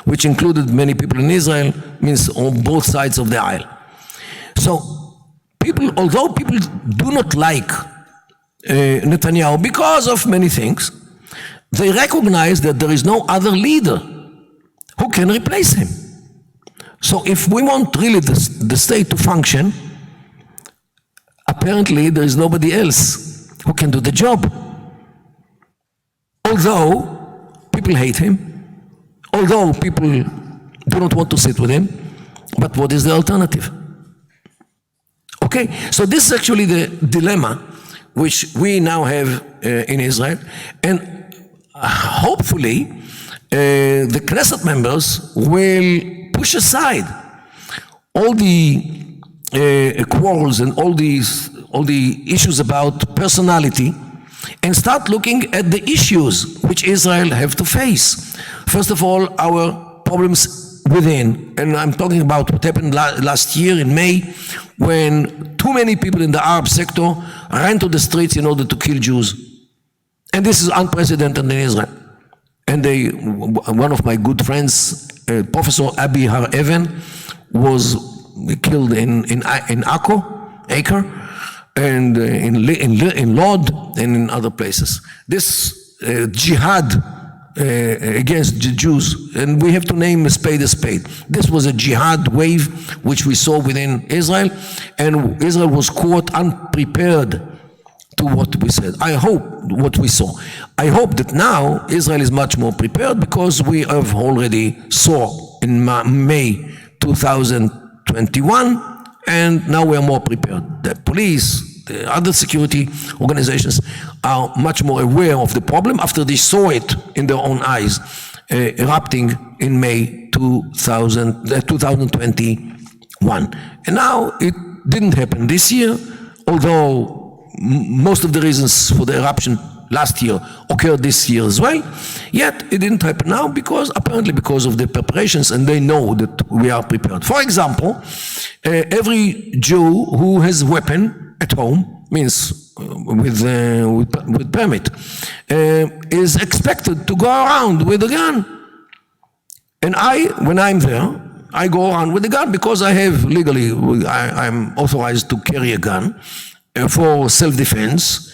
which included many people in Israel, means on both sides of the aisle. So although people do not like Netanyahu because of many things, they recognize that there is no other leader who can replace him. So if we want really the state to function, apparently there is nobody else who can do the job. Although people hate him, although people do not want to sit with him, but what is the alternative? Okay, so this is actually the dilemma which we now have in Israel, and hopefully the Knesset members will push aside all the quarrels and all the issues about personality, and start looking at the issues which Israel have to face. First of all, our problems within, and I'm talking about what happened last year in May, when too many people in the Arab sector ran to the streets in order to kill Jews. And this is unprecedented in Israel. And one of my good friends, Professor Abi Har-Even, was killed in Acre, and in Lod, and in other places. This jihad against the Jews, and we have to name a spade a spade. This was a jihad wave which we saw within Israel, and Israel was caught unprepared to what we said. I hope what we saw. I hope that now Israel is much more prepared, because we have already saw in May 2021, and now we are more prepared. The police, the other security organizations are much more aware of the problem after they saw it in their own eyes, erupting in May 2021. And now it didn't happen this year, although most of the reasons for the eruption last year occurred this year as well, yet it didn't happen now apparently because of the preparations, and they know that we are prepared. For example, every Jew who has a weapon at home, means with permit, is expected to go around with a gun. And when I'm there, I go around with a gun because I have legally, I'm authorized to carry a gun for self-defense.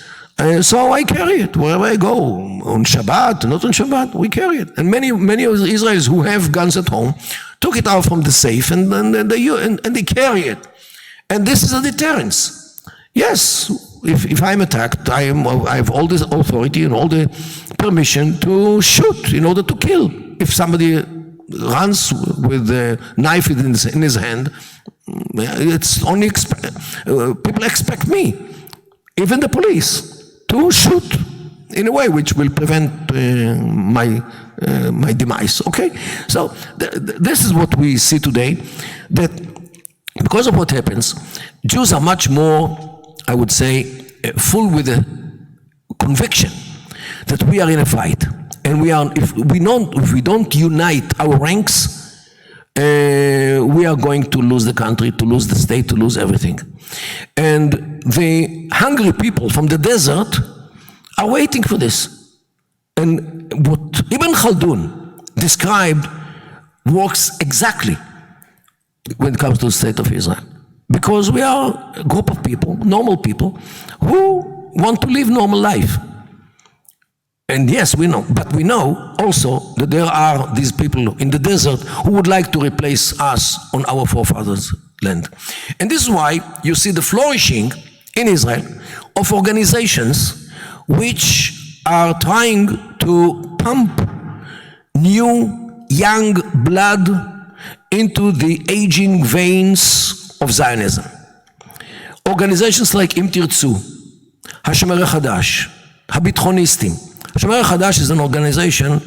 So I carry it wherever I go, on Shabbat, not on Shabbat, we carry it. And many of the Israelis who have guns at home took it out from the safe and they carry it. And this is a deterrence. Yes, if I'm attacked, I have all this authority and all the permission to shoot in order to kill. If somebody runs with a knife in his hand, it's only people expect me, even the police, to shoot in a way which will prevent my demise. Okay, so this is what we see today. That because of what happens, Jews are much more, I would say, full with a conviction that we are in a fight. And if we don't unite our ranks, we are going to lose the country, to lose the state, to lose everything. And the hungry people from the desert are waiting for this. And what Ibn Khaldun described works exactly when it comes to the state of Israel. Because we are a group of people, normal people, who want to live normal life. And yes, we know, but we know also that there are these people in the desert who would like to replace us on our forefathers' land. And this is why you see the flourishing in Israel of organizations which are trying to pump new, young blood into the aging veins of Zionism. Organizations like Im Tirtzu, Hashomer Hadash, Habitchonistim. Hashomer Hadash is an organization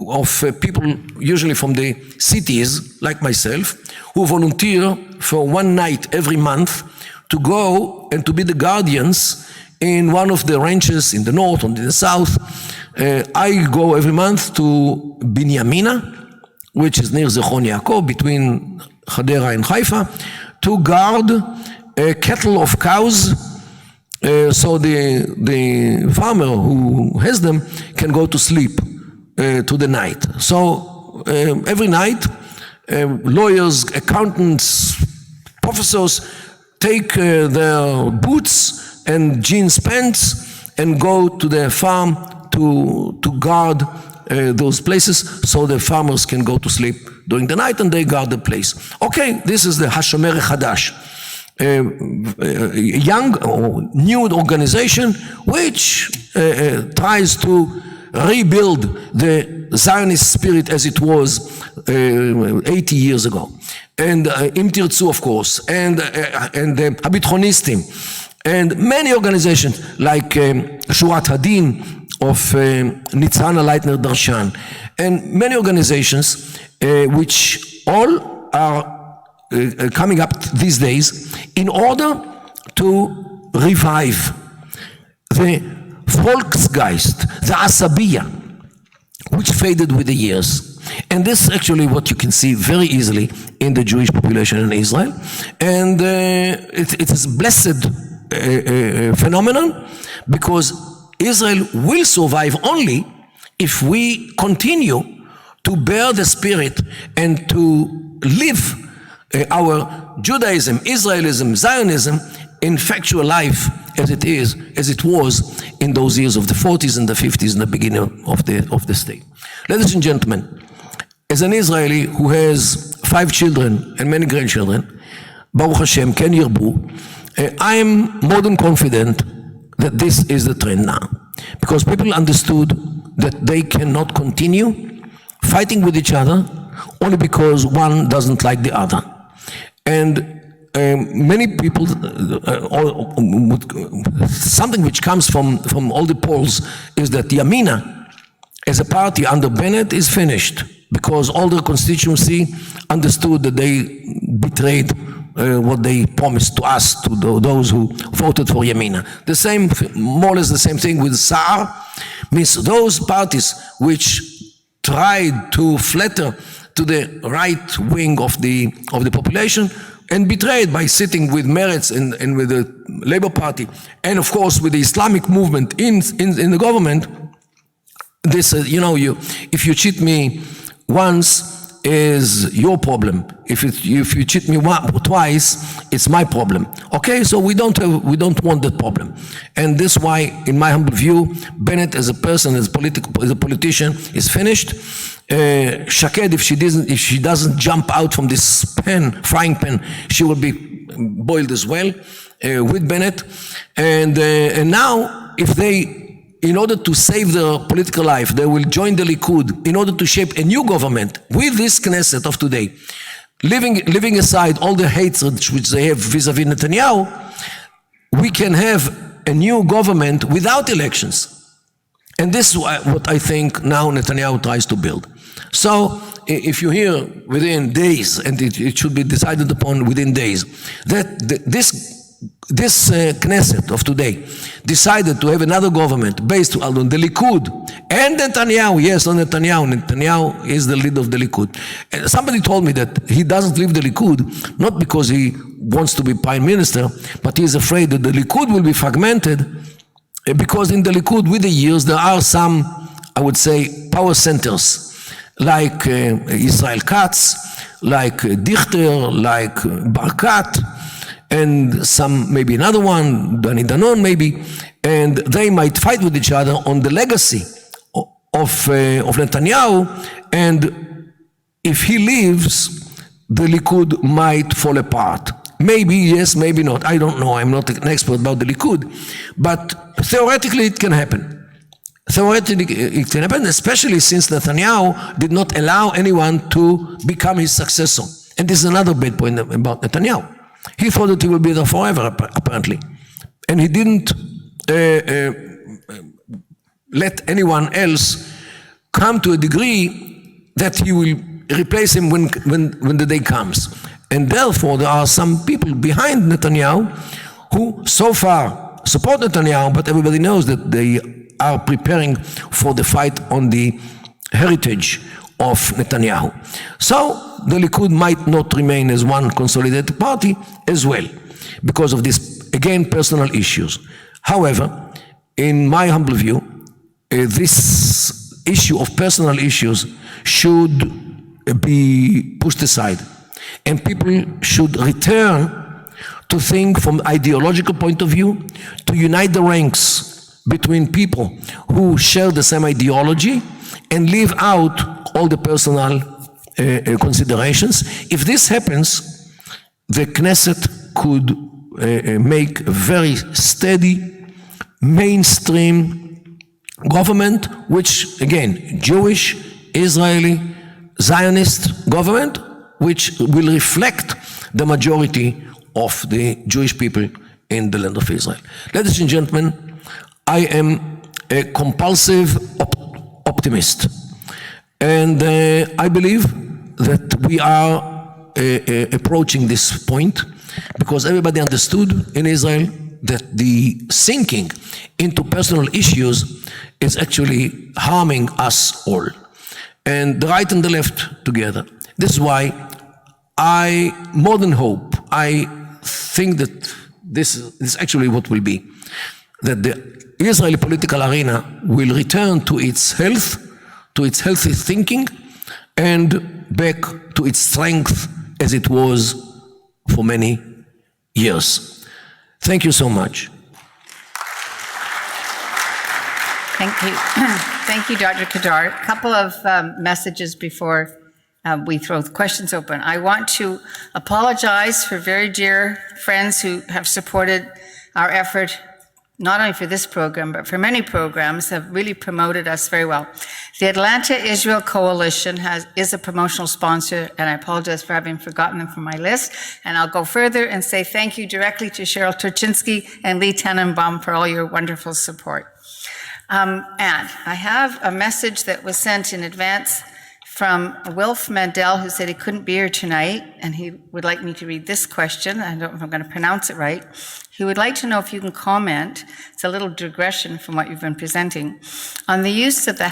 of people usually from the cities, like myself, who volunteer for one night every month to go and to be the guardians in one of the ranches in the north or in the south. I go every month to Binyamina, which is near Zechon Yaakov, between Hadera and Haifa, to guard a cattle of cows. So the farmer who has them can go to sleep to the night. So every night, lawyers, accountants, professors take their boots and jeans pants and go to the farm to guard those places so the farmers can go to sleep during the night and they guard the place. Okay, this is the Hashomer Hadash. Young or new organization which tries to rebuild the Zionist spirit as it was 80 years ago. And Im Tirtzu, of course, and the Habitchonistim, and many organizations like Shurat Hadin of Nitzana Leitner Darshan, and many organizations which all are coming up these days in order to revive the Volksgeist, the Asabiya, which faded with the years. And this is actually what you can see very easily in the Jewish population in Israel. And it is a blessed phenomenon, because Israel will survive only if we continue to bear the spirit and to live our Judaism, Israelism, Zionism in factual life as it was in those years of the 40s and the 50s and the beginning of the state. Ladies and gentlemen, as an Israeli who has 5 children and many grandchildren, Baruch Hashem, Ken Yirbu, I am more than confident that this is the trend now. Because people understood that they cannot continue fighting with each other only because one doesn't like the other. And many people, something which comes from all the polls is that Yamina, as a party under Bennett, is finished, because all the constituency understood that they betrayed what they promised to us, to those who voted for Yamina. The same, more or less the same thing with Sa'ar, means those parties which tried to flatter to the right wing of the population and betrayed by sitting with Meretz and with the Labour Party, and of course with the Islamic movement in the government. This, if you cheat me once, is your problem. If you cheat me twice, it's my problem. Okay, so we don't want that problem, and this is why, in my humble view, Bennett as a person, as a politician, is finished. Shaked, if she doesn't jump out from this frying pan, she will be boiled as well with Bennett. And now, if they, in order to save their political life, they will join the Likud in order to shape a new government with this Knesset of today, leaving aside all the hatred which they have vis-a-vis Netanyahu, we can have a new government without elections. And this is what I think now Netanyahu tries to build. So if you hear within days, and it should be decided upon within days, that this this Knesset of today decided to have another government based on the Likud and Netanyahu, yes, on Netanyahu is the leader of the Likud. And somebody told me that he doesn't leave the Likud, not because he wants to be prime minister, but he is afraid that the Likud will be fragmented, because in the Likud with the years there are some, I would say, power centers, like Israel Katz, like Dichter, like Barkat, and some, maybe another one, Dani Danon maybe, and they might fight with each other on the legacy of Netanyahu, and if he leaves, the Likud might fall apart. Maybe yes, maybe not, I don't know, I'm not an expert about the Likud, but theoretically it can happen. Theoretically it can happen, especially since Netanyahu did not allow anyone to become his successor. And this is another bad point about Netanyahu. He thought that he will be there forever, apparently. And he didn't let anyone else come to a degree that he will replace him when the day comes. And therefore, there are some people behind Netanyahu who so far support Netanyahu, but everybody knows that they are preparing for the fight on the heritage of Netanyahu. So the Likud might not remain as one consolidated party as well, because of this, again, personal issues. However, in my humble view, this issue of personal issues should be pushed aside, and people should return to think from an ideological point of view, to unite the ranks between people who share the same ideology and leave out all the personal considerations. If this happens, the Knesset could make a very steady, mainstream government, which, again, Jewish, Israeli, Zionist government, which will reflect the majority of the Jewish people in the land of Israel. Ladies and gentlemen, I am a compulsive optimist, and I believe that we are approaching this point, because everybody understood in Israel that the sinking into personal issues is actually harming us all, and the right and the left together. This is why I more than hope, I think that this is actually what will be, that the Israeli political arena will return to its health, to its healthy thinking, and back to its strength as it was for many years. Thank you so much. Thank you. Thank you, Dr. Kedar. A couple of messages before we throw the questions open. I want to apologize for very dear friends who have supported our effort, not only for this program, but for many programs, have really promoted us very well. The Atlanta Israel Coalition is a promotional sponsor, and I apologize for having forgotten them from my list. And I'll go further and say thank you directly to Cheryl Turchinsky and Lee Tenenbaum for all your wonderful support. And I have a message that was sent in advance from Wilf Mandel, who said he couldn't be here tonight, and he would like me to read this question. I don't know if I'm going to pronounce it right. He would like to know if you can comment, it's a little digression from what you've been presenting, on the use of the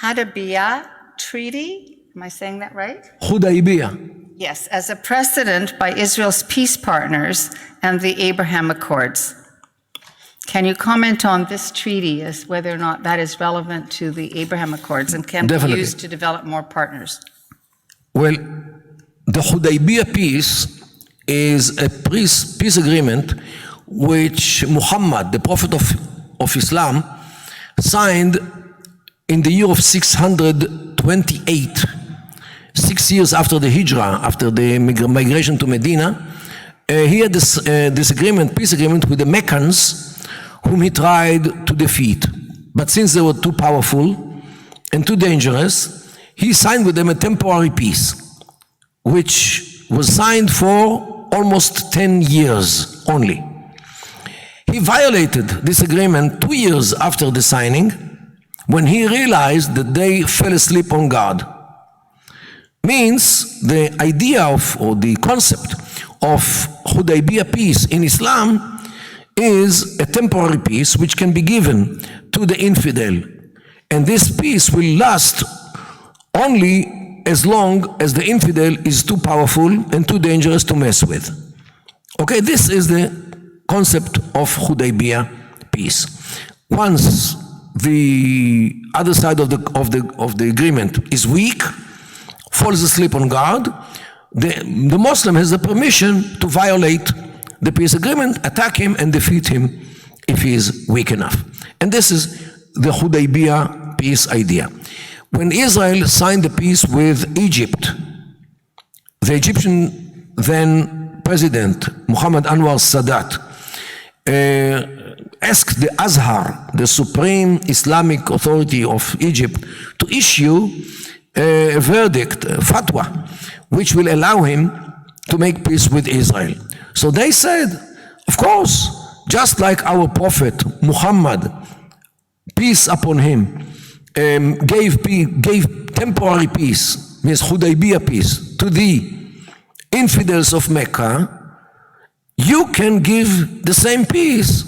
Hadabiyah Treaty. Am I saying that right? Hudaybiyah. Yes, as a precedent by Israel's peace partners and the Abraham Accords. Can you comment on this treaty as whether or not that is relevant to the Abraham Accords and can be used to develop more partners? Well, the Hudaybiyah peace is a peace agreement which Muhammad, the prophet of Islam, signed in the year of 628, 6 years after the Hijrah, after the migration to Medina. He had this agreement, peace agreement with the Meccans, whom he tried to defeat. But since they were too powerful and too dangerous, he signed with them a temporary peace, which was signed for almost 10 years only. He violated this agreement 2 years after the signing, when he realized that they fell asleep on God. Means the idea of, or the concept of Hudaybiyah peace in Islam is a temporary peace which can be given to the infidel. And this peace will last only as long as the infidel is too powerful and too dangerous to mess with. Okay, this is the concept of Hudaybiyah peace. Once the other side of the agreement is weak, falls asleep on guard, the Muslim has the permission to violate the peace agreement, attack him and defeat him if he is weak enough. And this is the Hudaybiyah peace idea. When Israel signed the peace with Egypt, the Egyptian then President Muhammad Anwar Sadat asked the Azhar, the supreme Islamic authority of Egypt, to issue a verdict, a fatwa, which will allow him to make peace with Israel. So they said, of course, just like our Prophet Muhammad, peace upon him, gave temporary peace, means Hudaybiyah peace, to the infidels of Mecca, you can give the same peace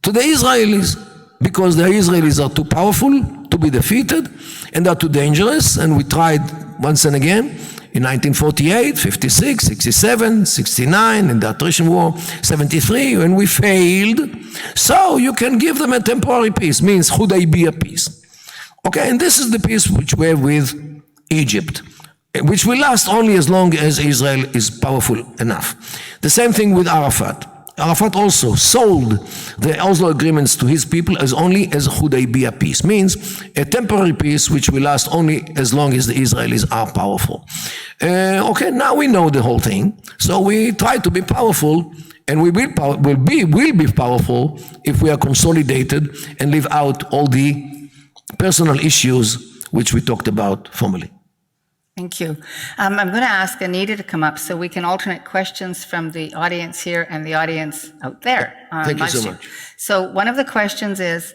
to the Israelis, because the Israelis are too powerful to be defeated and are too dangerous, and we tried once and again in 1948, 56, 67, 69, in the attrition war, 73, when we failed. So you can give them a temporary peace, means Hudaybiyah peace. Okay, and this is the peace which we have with Egypt, which will last only as long as Israel is powerful enough. The same thing with Arafat. Arafat also sold the Oslo agreements to his people as only as a Hudaybiyah peace, means a temporary peace which will last only as long as the Israelis are powerful. Okay, now we know the whole thing, so we try to be powerful, and we will be powerful if we are consolidated and leave out all the personal issues which we talked about formally. Thank you. I'm going to ask Anita to come up so we can alternate questions from the audience here and the audience out there. Thank you so much. So one of the questions is,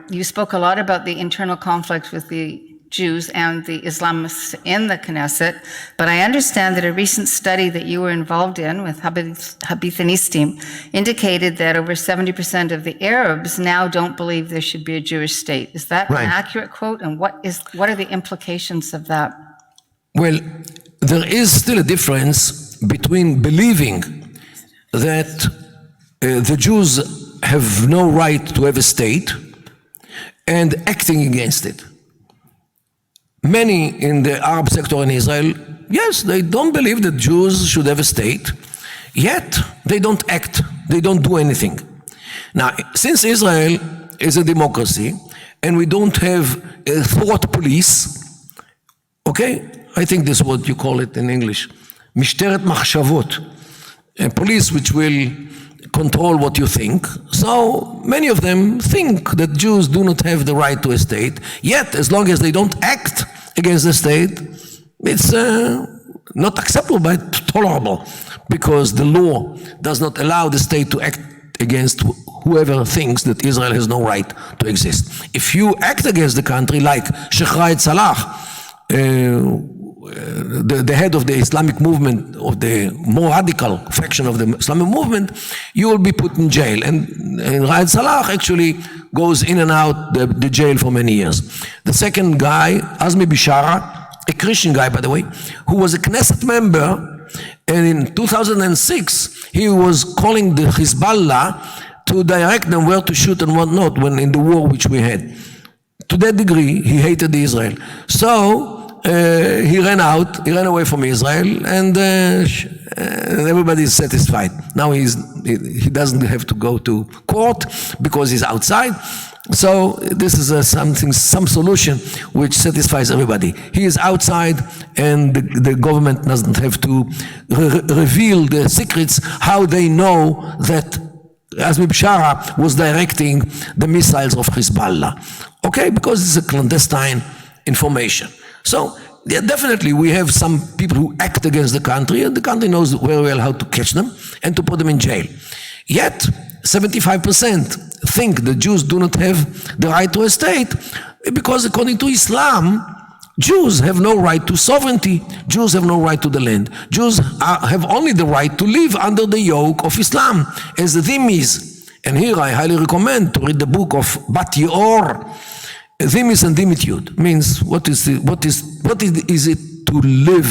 you spoke a lot about the internal conflict with the Jews and the Islamists in the Knesset, but I understand that a recent study that you were involved in with Habithanistim indicated that over 70% of the Arabs now don't believe there should be a Jewish state. Is that Right. an accurate quote, and what are the implications of that? Well, there is still a difference between believing that the Jews have no right to have a state and acting against it. Many in the Arab sector in Israel, yes, they don't believe that Jews should have a state, yet they don't act, they don't do anything. Now, since Israel is a democracy and we don't have a thought police, okay, I think this is what you call it in English, משטרת מחשבות, a police which will control what you think. So many of them think that Jews do not have the right to a state, yet as long as they don't act against the state, it's not acceptable but tolerable, because the law does not allow the state to act against whoever thinks that Israel has no right to exist. If you act against the country, like Sheikh Raed Salah, the head of the Islamic movement, of the more radical faction of the Islamic movement, you will be put in jail. And Raed Salah actually goes in and out the jail for many years. The second guy, Azmi Bishara, a Christian guy, by the way, who was a Knesset member, and in 2006, he was calling the Hezbollah to direct them where to shoot and what not when in the war which we had. To that degree, he hated Israel. So, he ran away from Israel, and everybody is satisfied. Now he doesn't have to go to court because he's outside. So this is some solution which satisfies everybody. He is outside, and the government doesn't have to reveal the secrets, how they know that Azmi Bishara was directing the missiles of Hezbollah. Okay, because it's a clandestine information. So, yeah, definitely we have some people who act against the country, and the country knows very well how to catch them and to put them in jail. Yet, 75% think the Jews do not have the right to a state, because according to Islam, Jews have no right to sovereignty. Jews have no right to the land. Jews have only the right to live under the yoke of Islam, as the dhimmis. And here I highly recommend to read the book of Bat Yeor, Dhimmis and Dhimitude. Means what is it to live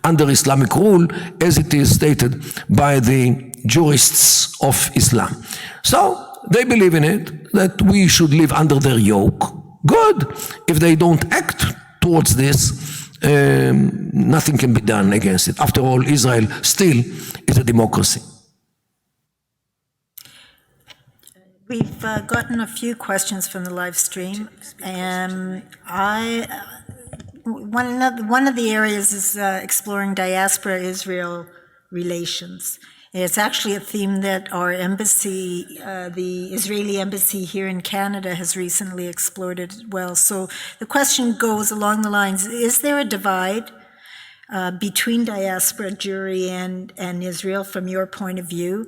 under Islamic rule, as it is stated by the jurists of Islam. So they believe in it, that we should live under their yoke. Good. If they don't act towards this, nothing can be done against it. After all, Israel still is a democracy. We've gotten a few questions from the live stream, and one of the areas is exploring diaspora-Israel relations. It's actually a theme that our embassy, the Israeli embassy here in Canada, has recently explored as well. So the question goes along the lines, is there a divide between diaspora Jewry and Israel from your point of view,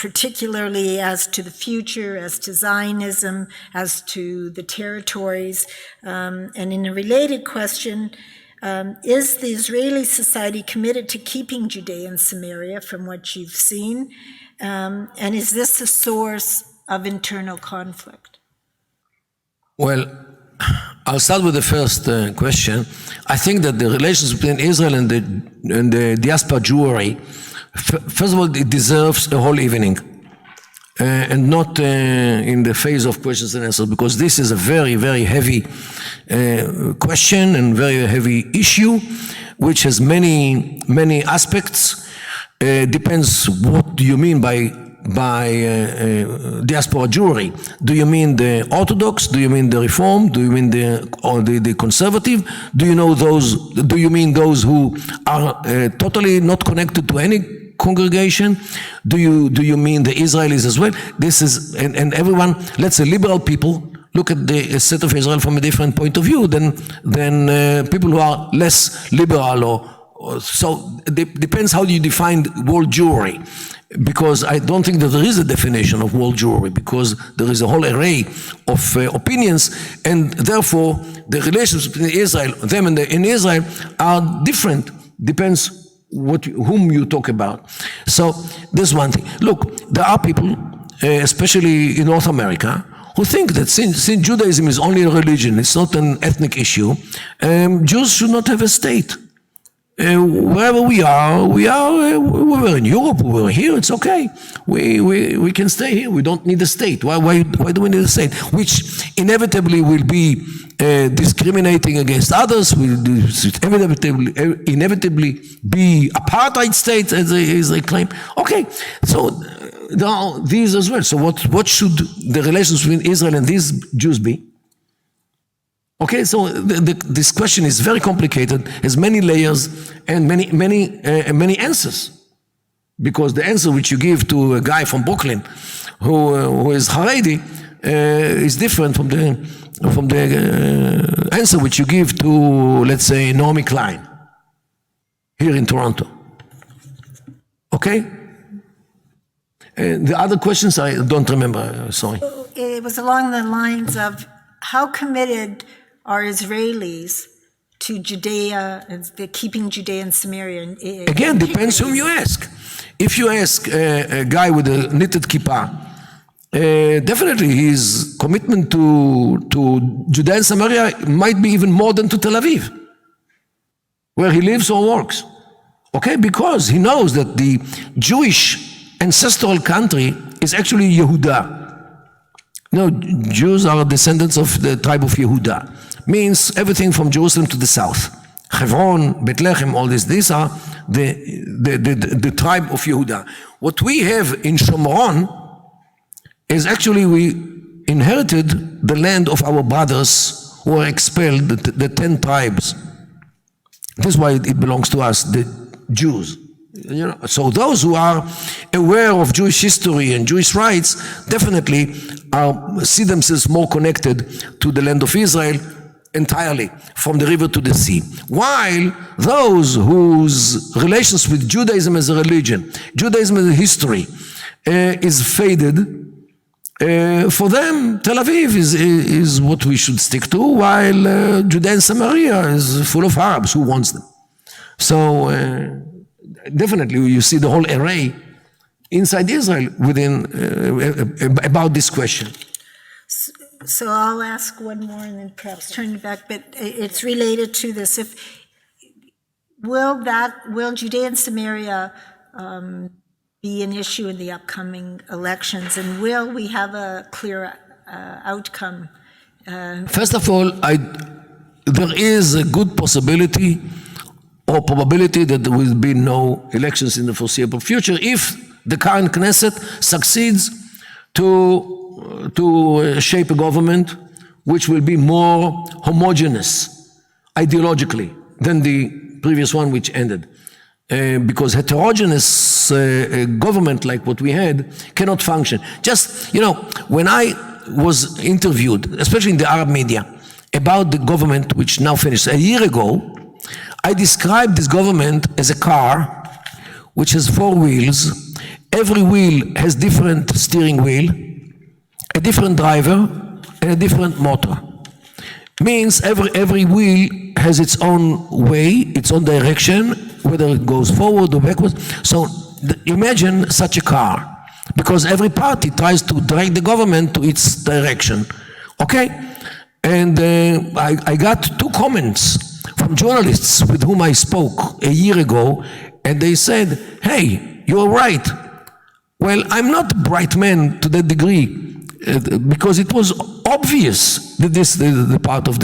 particularly as to the future, as to Zionism, as to the territories? And in a related question, is the Israeli society committed to keeping Judea and Samaria from what you've seen? And is this a source of internal conflict? Well, I'll start with the first question. I think that the relations between Israel and the diaspora Jewry, first of all, it deserves a whole evening. And not in the phase of questions and answers, because this is a very, very heavy question and very heavy issue, which has many, many aspects. Depends what do you mean by diaspora Jewry. Do you mean the Orthodox? Do you mean the Reform? Do you mean the Conservative? Do you mean those who are totally not connected to any congregation? Do you mean the Israelis as well? This is, and everyone, let's say liberal people, look at the state of Israel from a different point of view than people who are less liberal, or so it depends how you define world Jewry, because I don't think that there is a definition of world Jewry, because there is a whole array of opinions, and therefore the relations between Israel, them and in Israel are different, depends whom you talk about. So there's one thing. Look, there are people, especially in North America, who think that since Judaism is only a religion, it's not an ethnic issue, Jews should not have a state. Wherever we were in Europe, we were here, it's okay. We can stay here, we don't need a state. Why do we need a state? Which inevitably will be discriminating against others, will inevitably be apartheid states, as they claim. Okay, so there are these as well. So what should the relations between Israel and these Jews be? Okay, so this question is very complicated, has many layers and many answers. Because the answer which you give to a guy from Brooklyn who is Haredi is different from the answer which you give to, let's say, Naomi Klein here in Toronto. Okay? The other questions I don't remember, sorry. It was along the lines of how committed are Israelis to Judea, keeping Judea and Samaria? Again, depends whom you ask. If you ask a guy with a knitted kippah, definitely his commitment to Judea and Samaria might be even more than to Tel Aviv, where he lives or works. Okay, because he knows that the Jewish ancestral country is actually Yehuda. No, Jews are descendants of the tribe of Yehuda. Means everything from Jerusalem to the south. Hebron, Bethlehem, all this. These are the tribe of Yehuda. What we have in Shomron is actually we inherited the land of our brothers who were expelled, the 10 tribes. This is why it belongs to us, the Jews. You know, so those who are aware of Jewish history and Jewish rights definitely see themselves more connected to the land of Israel entirely, from the river to the sea. While those whose relations with Judaism as a religion, Judaism as a history, is faded, For them, Tel Aviv is what we should stick to, while Judea and Samaria is full of Arabs. Who wants them? So definitely you see the whole array inside Israel within about this question. So I'll ask one more and then perhaps turn it back, but it's related to this. Will Judea and Samaria be an issue in the upcoming elections, and will we have a clear outcome? First of all, there is a good possibility or probability that there will be no elections in the foreseeable future if the current Knesset succeeds to shape a government which will be more homogeneous ideologically than the previous one which ended. Because heterogeneous government like what we had cannot function. Just, when I was interviewed, especially in the Arab media, about the government which now finished a year ago, I described this government as a car which has 4 wheels. Every wheel has different steering wheel, a different driver, and a different motor. Means every wheel has its own way, its own direction, whether it goes forward or backwards. So imagine such a car, because every party tries to drag the government to its direction. Okay? And I got 2 comments from journalists with whom I spoke a year ago, and they said, hey, you're right. Well, I'm not a bright man to that degree, because it was obvious that this is the part of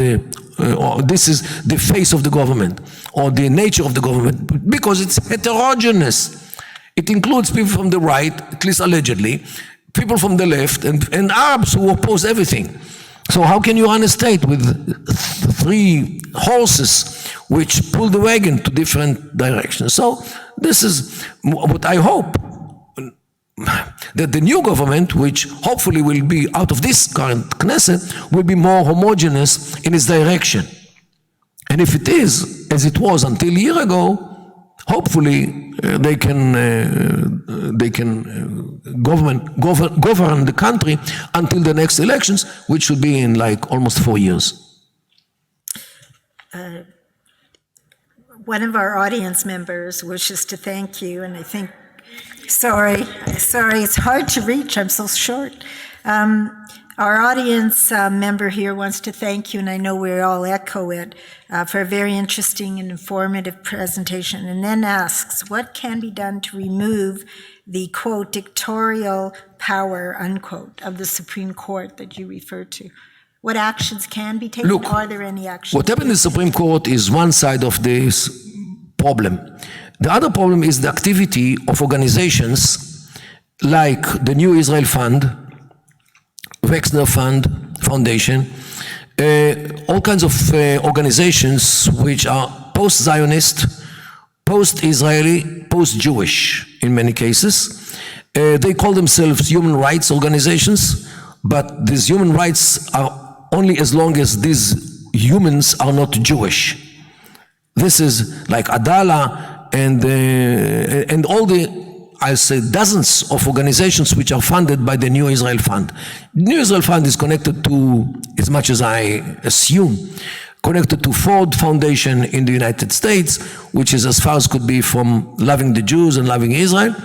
or this is the face of the government, or the nature of the government, because it's heterogeneous. It includes people from the right, at least allegedly, people from the left, and Arabs who oppose everything. So how can you run a state with 3 horses which pull the wagon to different directions? So this is what I hope, that the new government, which hopefully will be out of this current Knesset, will be more homogeneous in its direction. And if it is, as it was until a year ago, hopefully they can govern the country until the next elections, which should be in like almost 4 years. One of our audience members wishes to thank you, and I think Sorry, it's hard to reach, I'm so short. Our audience member here wants to thank you, and I know we all echo it, for a very interesting and informative presentation, and then asks, what can be done to remove the, quote, dictatorial power, unquote, of the Supreme Court that you referred to? What actions can be taken? Look, are there any actions? What happened in the Supreme Court is one side of this problem. The other problem is the activity of organizations like the New Israel Fund, Wexner Foundation, all kinds of organizations which are post-Zionist, post-Israeli, post-Jewish in many cases. They call themselves human rights organizations, but these human rights are only as long as these humans are not Jewish. This is like Adath, and all the, I'll say, dozens of organizations which are funded by the New Israel Fund. The New Israel Fund is connected to, as much as I assume, connected to Ford Foundation in the United States, which is as far as could be from loving the Jews and loving Israel.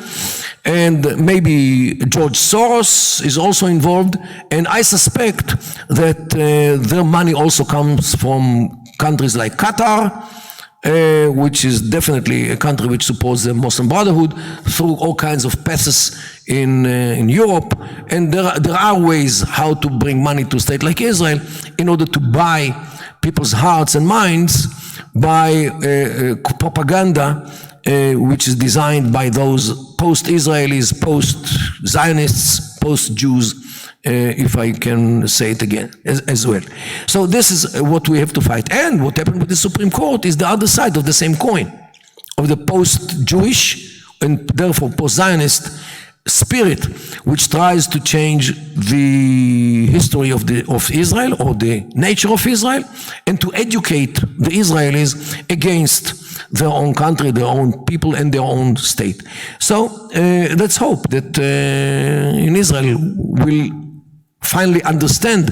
And maybe George Soros is also involved. And I suspect that their money also comes from countries like Qatar, which is definitely a country which supports the Muslim Brotherhood through all kinds of passes in Europe. And there are ways how to bring money to a state like Israel in order to buy people's hearts and minds by propaganda which is designed by those post-Israelis, post-Zionists, post-Jews, if I can say it again, as well. So this is what we have to fight. And what happened with the Supreme Court is the other side of the same coin, of the post-Jewish and therefore post-Zionist spirit, which tries to change the history of Israel or the nature of Israel, and to educate the Israelis against their own country, their own people, and their own state. So let's hope that in Israel finally understand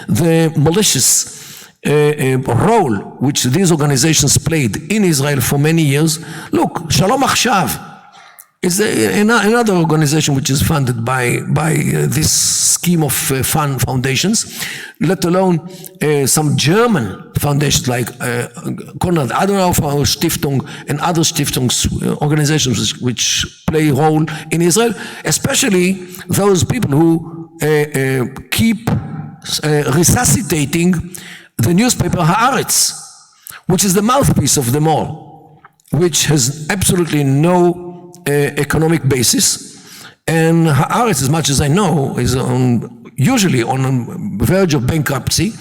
the malicious role which these organizations played in Israel for many years. Look, Shalom Achshav is another organization which is funded by this scheme of foundations, let alone some German foundations like Konrad Adenauer Stiftung and other Stiftungen, organizations which play a role in Israel, especially those people who keep resuscitating the newspaper Haaretz, which is the mouthpiece of them all, which has absolutely no economic basis, and Haaretz, as much as I know, is usually on the verge of bankruptcy,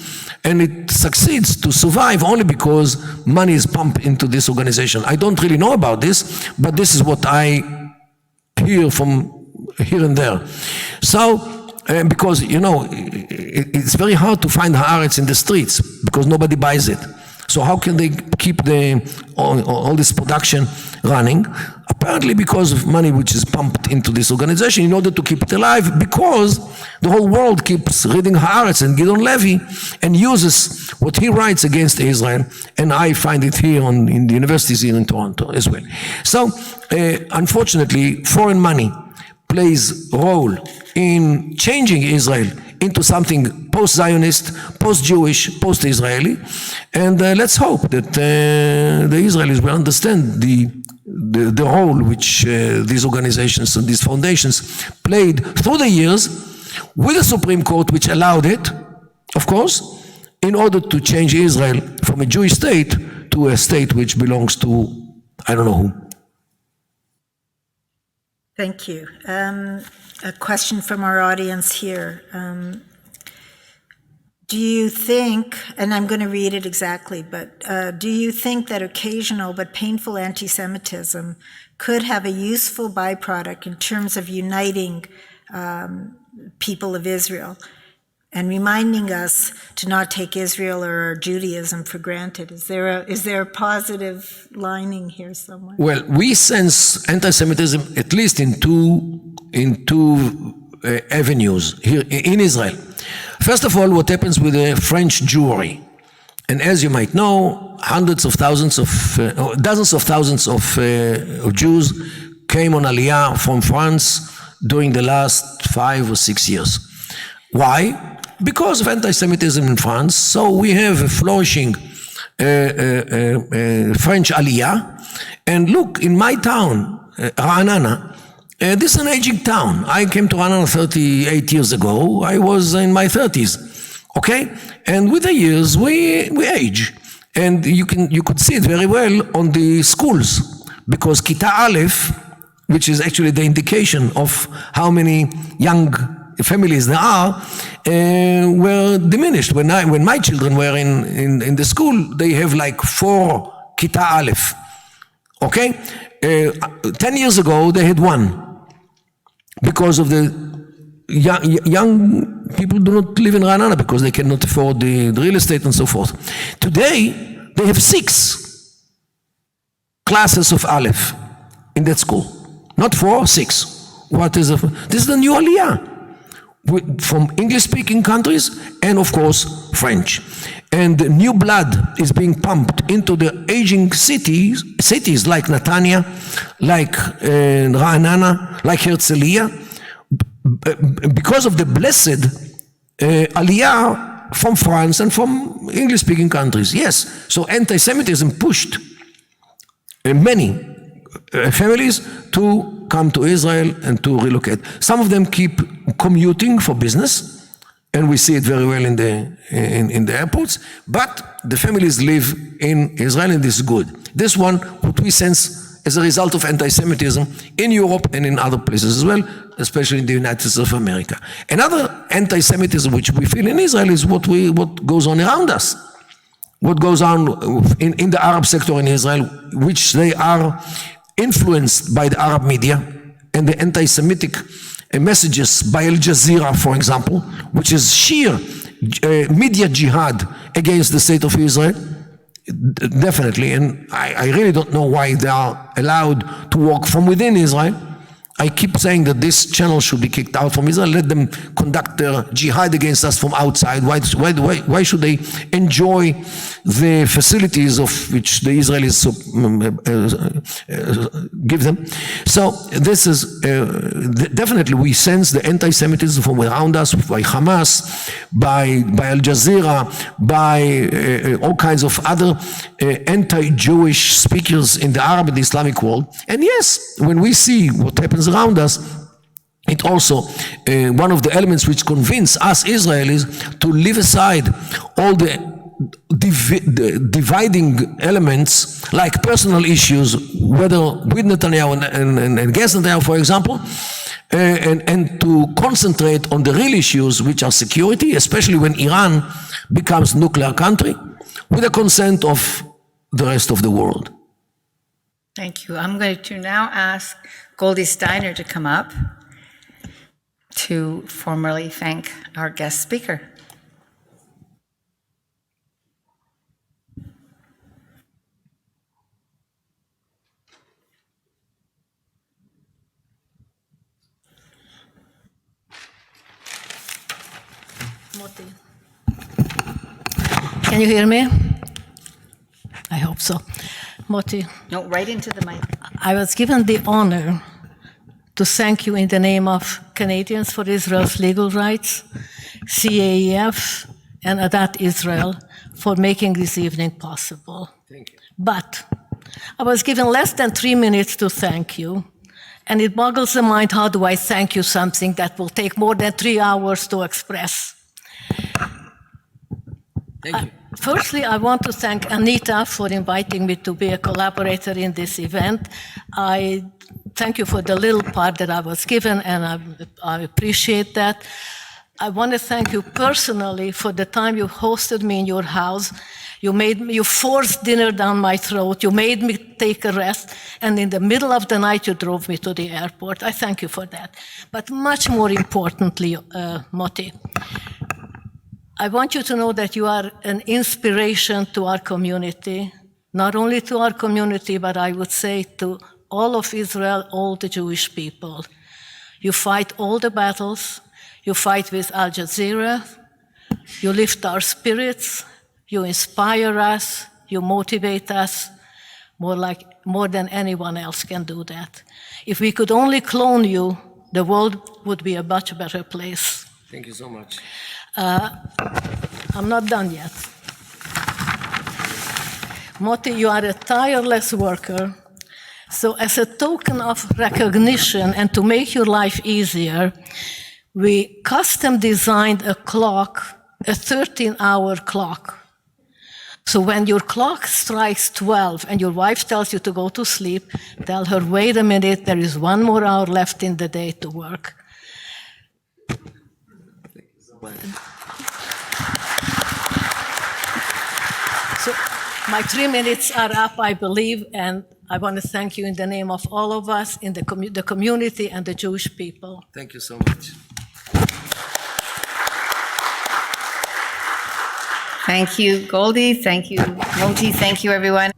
and it succeeds to survive only because money is pumped into this organization. I don't really know about this, but this is what I hear from here and there. So, because, you know, it's very hard to find Haaretz in the streets because nobody buys it. So how can they keep all this production running? Apparently because of money which is pumped into this organization in order to keep it alive, because the whole world keeps reading Haaretz and Gideon Levy and uses what he writes against Israel, and I find it here in the universities here in Toronto as well. So unfortunately, foreign money plays a role in changing Israel into something post-Zionist, post-Jewish, post-Israeli, and let's hope that the Israelis will understand the role which these organizations and these foundations played through the years with the Supreme Court, which allowed it, of course, in order to change Israel from a Jewish state to a state which belongs to, I don't know who. Thank you. A question from our audience here. Do you think, and I'm going to read it exactly, but do you think that occasional but painful anti-Semitism could have a useful byproduct in terms of uniting people of Israel and reminding us to not take Israel or Judaism for granted? Is there a positive lining here somewhere? Well, we sense anti-Semitism at least in two avenues here in Israel. First of all, what happens with the French Jewry. And as you might know, dozens of thousands of Jews came on Aliyah from France during the last 5 or 6 years. Why? Because of anti-Semitism in France. So we have a flourishing French Aliyah. And look, in my town, Ra'anana, this is an aging town. I came to Ra'anana 38 years ago. I was in my 30s, okay? And with the years, we age. And you could see it very well on the schools, because Kita Aleph, which is actually the indication of how many young families there are, were diminished. When my children were in the school, they have like 4 Kita Aleph, okay? 10 years ago, they had 1. Because of the young people do not live in Ra'anana because they cannot afford the real estate and so forth. Today, they have 6 classes of Aleph in that school. Not 4, 6. This is the new Aliyah from English-speaking countries and, of course, French. And new blood is being pumped into the aging cities like Netanya, like Ra'anana, like Herzliya, because of the blessed Aliyah from France and from English-speaking countries. Yes, so anti-Semitism pushed many families to come to Israel and to relocate. Some of them keep commuting for business, and we see it very well in the airports, but the families live in Israel, and this is good. This one, what we sense as a result of anti-Semitism in Europe and in other places as well, especially in the United States of America. Another anti-Semitism which we feel in Israel is what goes on around us. What goes on in the Arab sector in Israel, which they are influenced by the Arab media and the anti-Semitic messages by Al Jazeera, for example, which is sheer media jihad against the state of Israel, definitely. And I really don't know why they are allowed to work from within Israel. I keep saying that this channel should be kicked out from Israel. Let them conduct their jihad against us from outside. Why should they enjoy the facilities of which the Israelis give them? So this is definitely, we sense the anti-Semitism from around us by Hamas, by Al Jazeera, by all kinds of other anti-Jewish speakers in the Arab and the Islamic world. And yes, when we see what happens around us, it also one of the elements which convince us Israelis to leave aside all the dividing elements like personal issues, whether with Netanyahu and against Netanyahu, for example, and to concentrate on the real issues, which are security, especially when Iran becomes nuclear country, with the consent of the rest of the world. Thank you. I'm going to now ask Goldie Steiner to come up to formally thank our guest speaker. Moti. Can you hear me? I hope so. Moti, No, right into the mic. I was given the honor to thank you in the name of Canadians for Israel's Legal Rights, CAEF, and Adath Israel for making this evening possible. Thank you. But I was given less than 3 minutes to thank you, and it boggles the mind, how do I thank you something that will take more than 3 hours to express? Thank you. Firstly, I want to thank Anita for inviting me to be a collaborator in this event. I thank you for the little part that I was given, and I appreciate that. I want to thank you personally for the time you hosted me in your house. You forced dinner down my throat. You made me take a rest, and in the middle of the night, you drove me to the airport. I thank you for that. But much more importantly, Moti, I want you to know that you are an inspiration to our community, not only to our community, but I would say to all of Israel, all the Jewish people. You fight all the battles. You fight with Al Jazeera. You lift our spirits. You inspire us. You motivate us more than anyone else can do that. If we could only clone you, the world would be a much better place. Thank you so much. I'm not done yet. Moti, you are a tireless worker. So as a token of recognition and to make your life easier, we custom designed a clock, a 13-hour clock. So when your clock strikes 12 and your wife tells you to go to sleep, tell her, wait a minute, there is 1 more hour left in the day to work. So my 3 minutes are up, I believe, and I want to thank you in the name of all of us, in the community and the Jewish people. Thank you so much. Thank you, Goldie. Thank you, Moti. Thank you, everyone.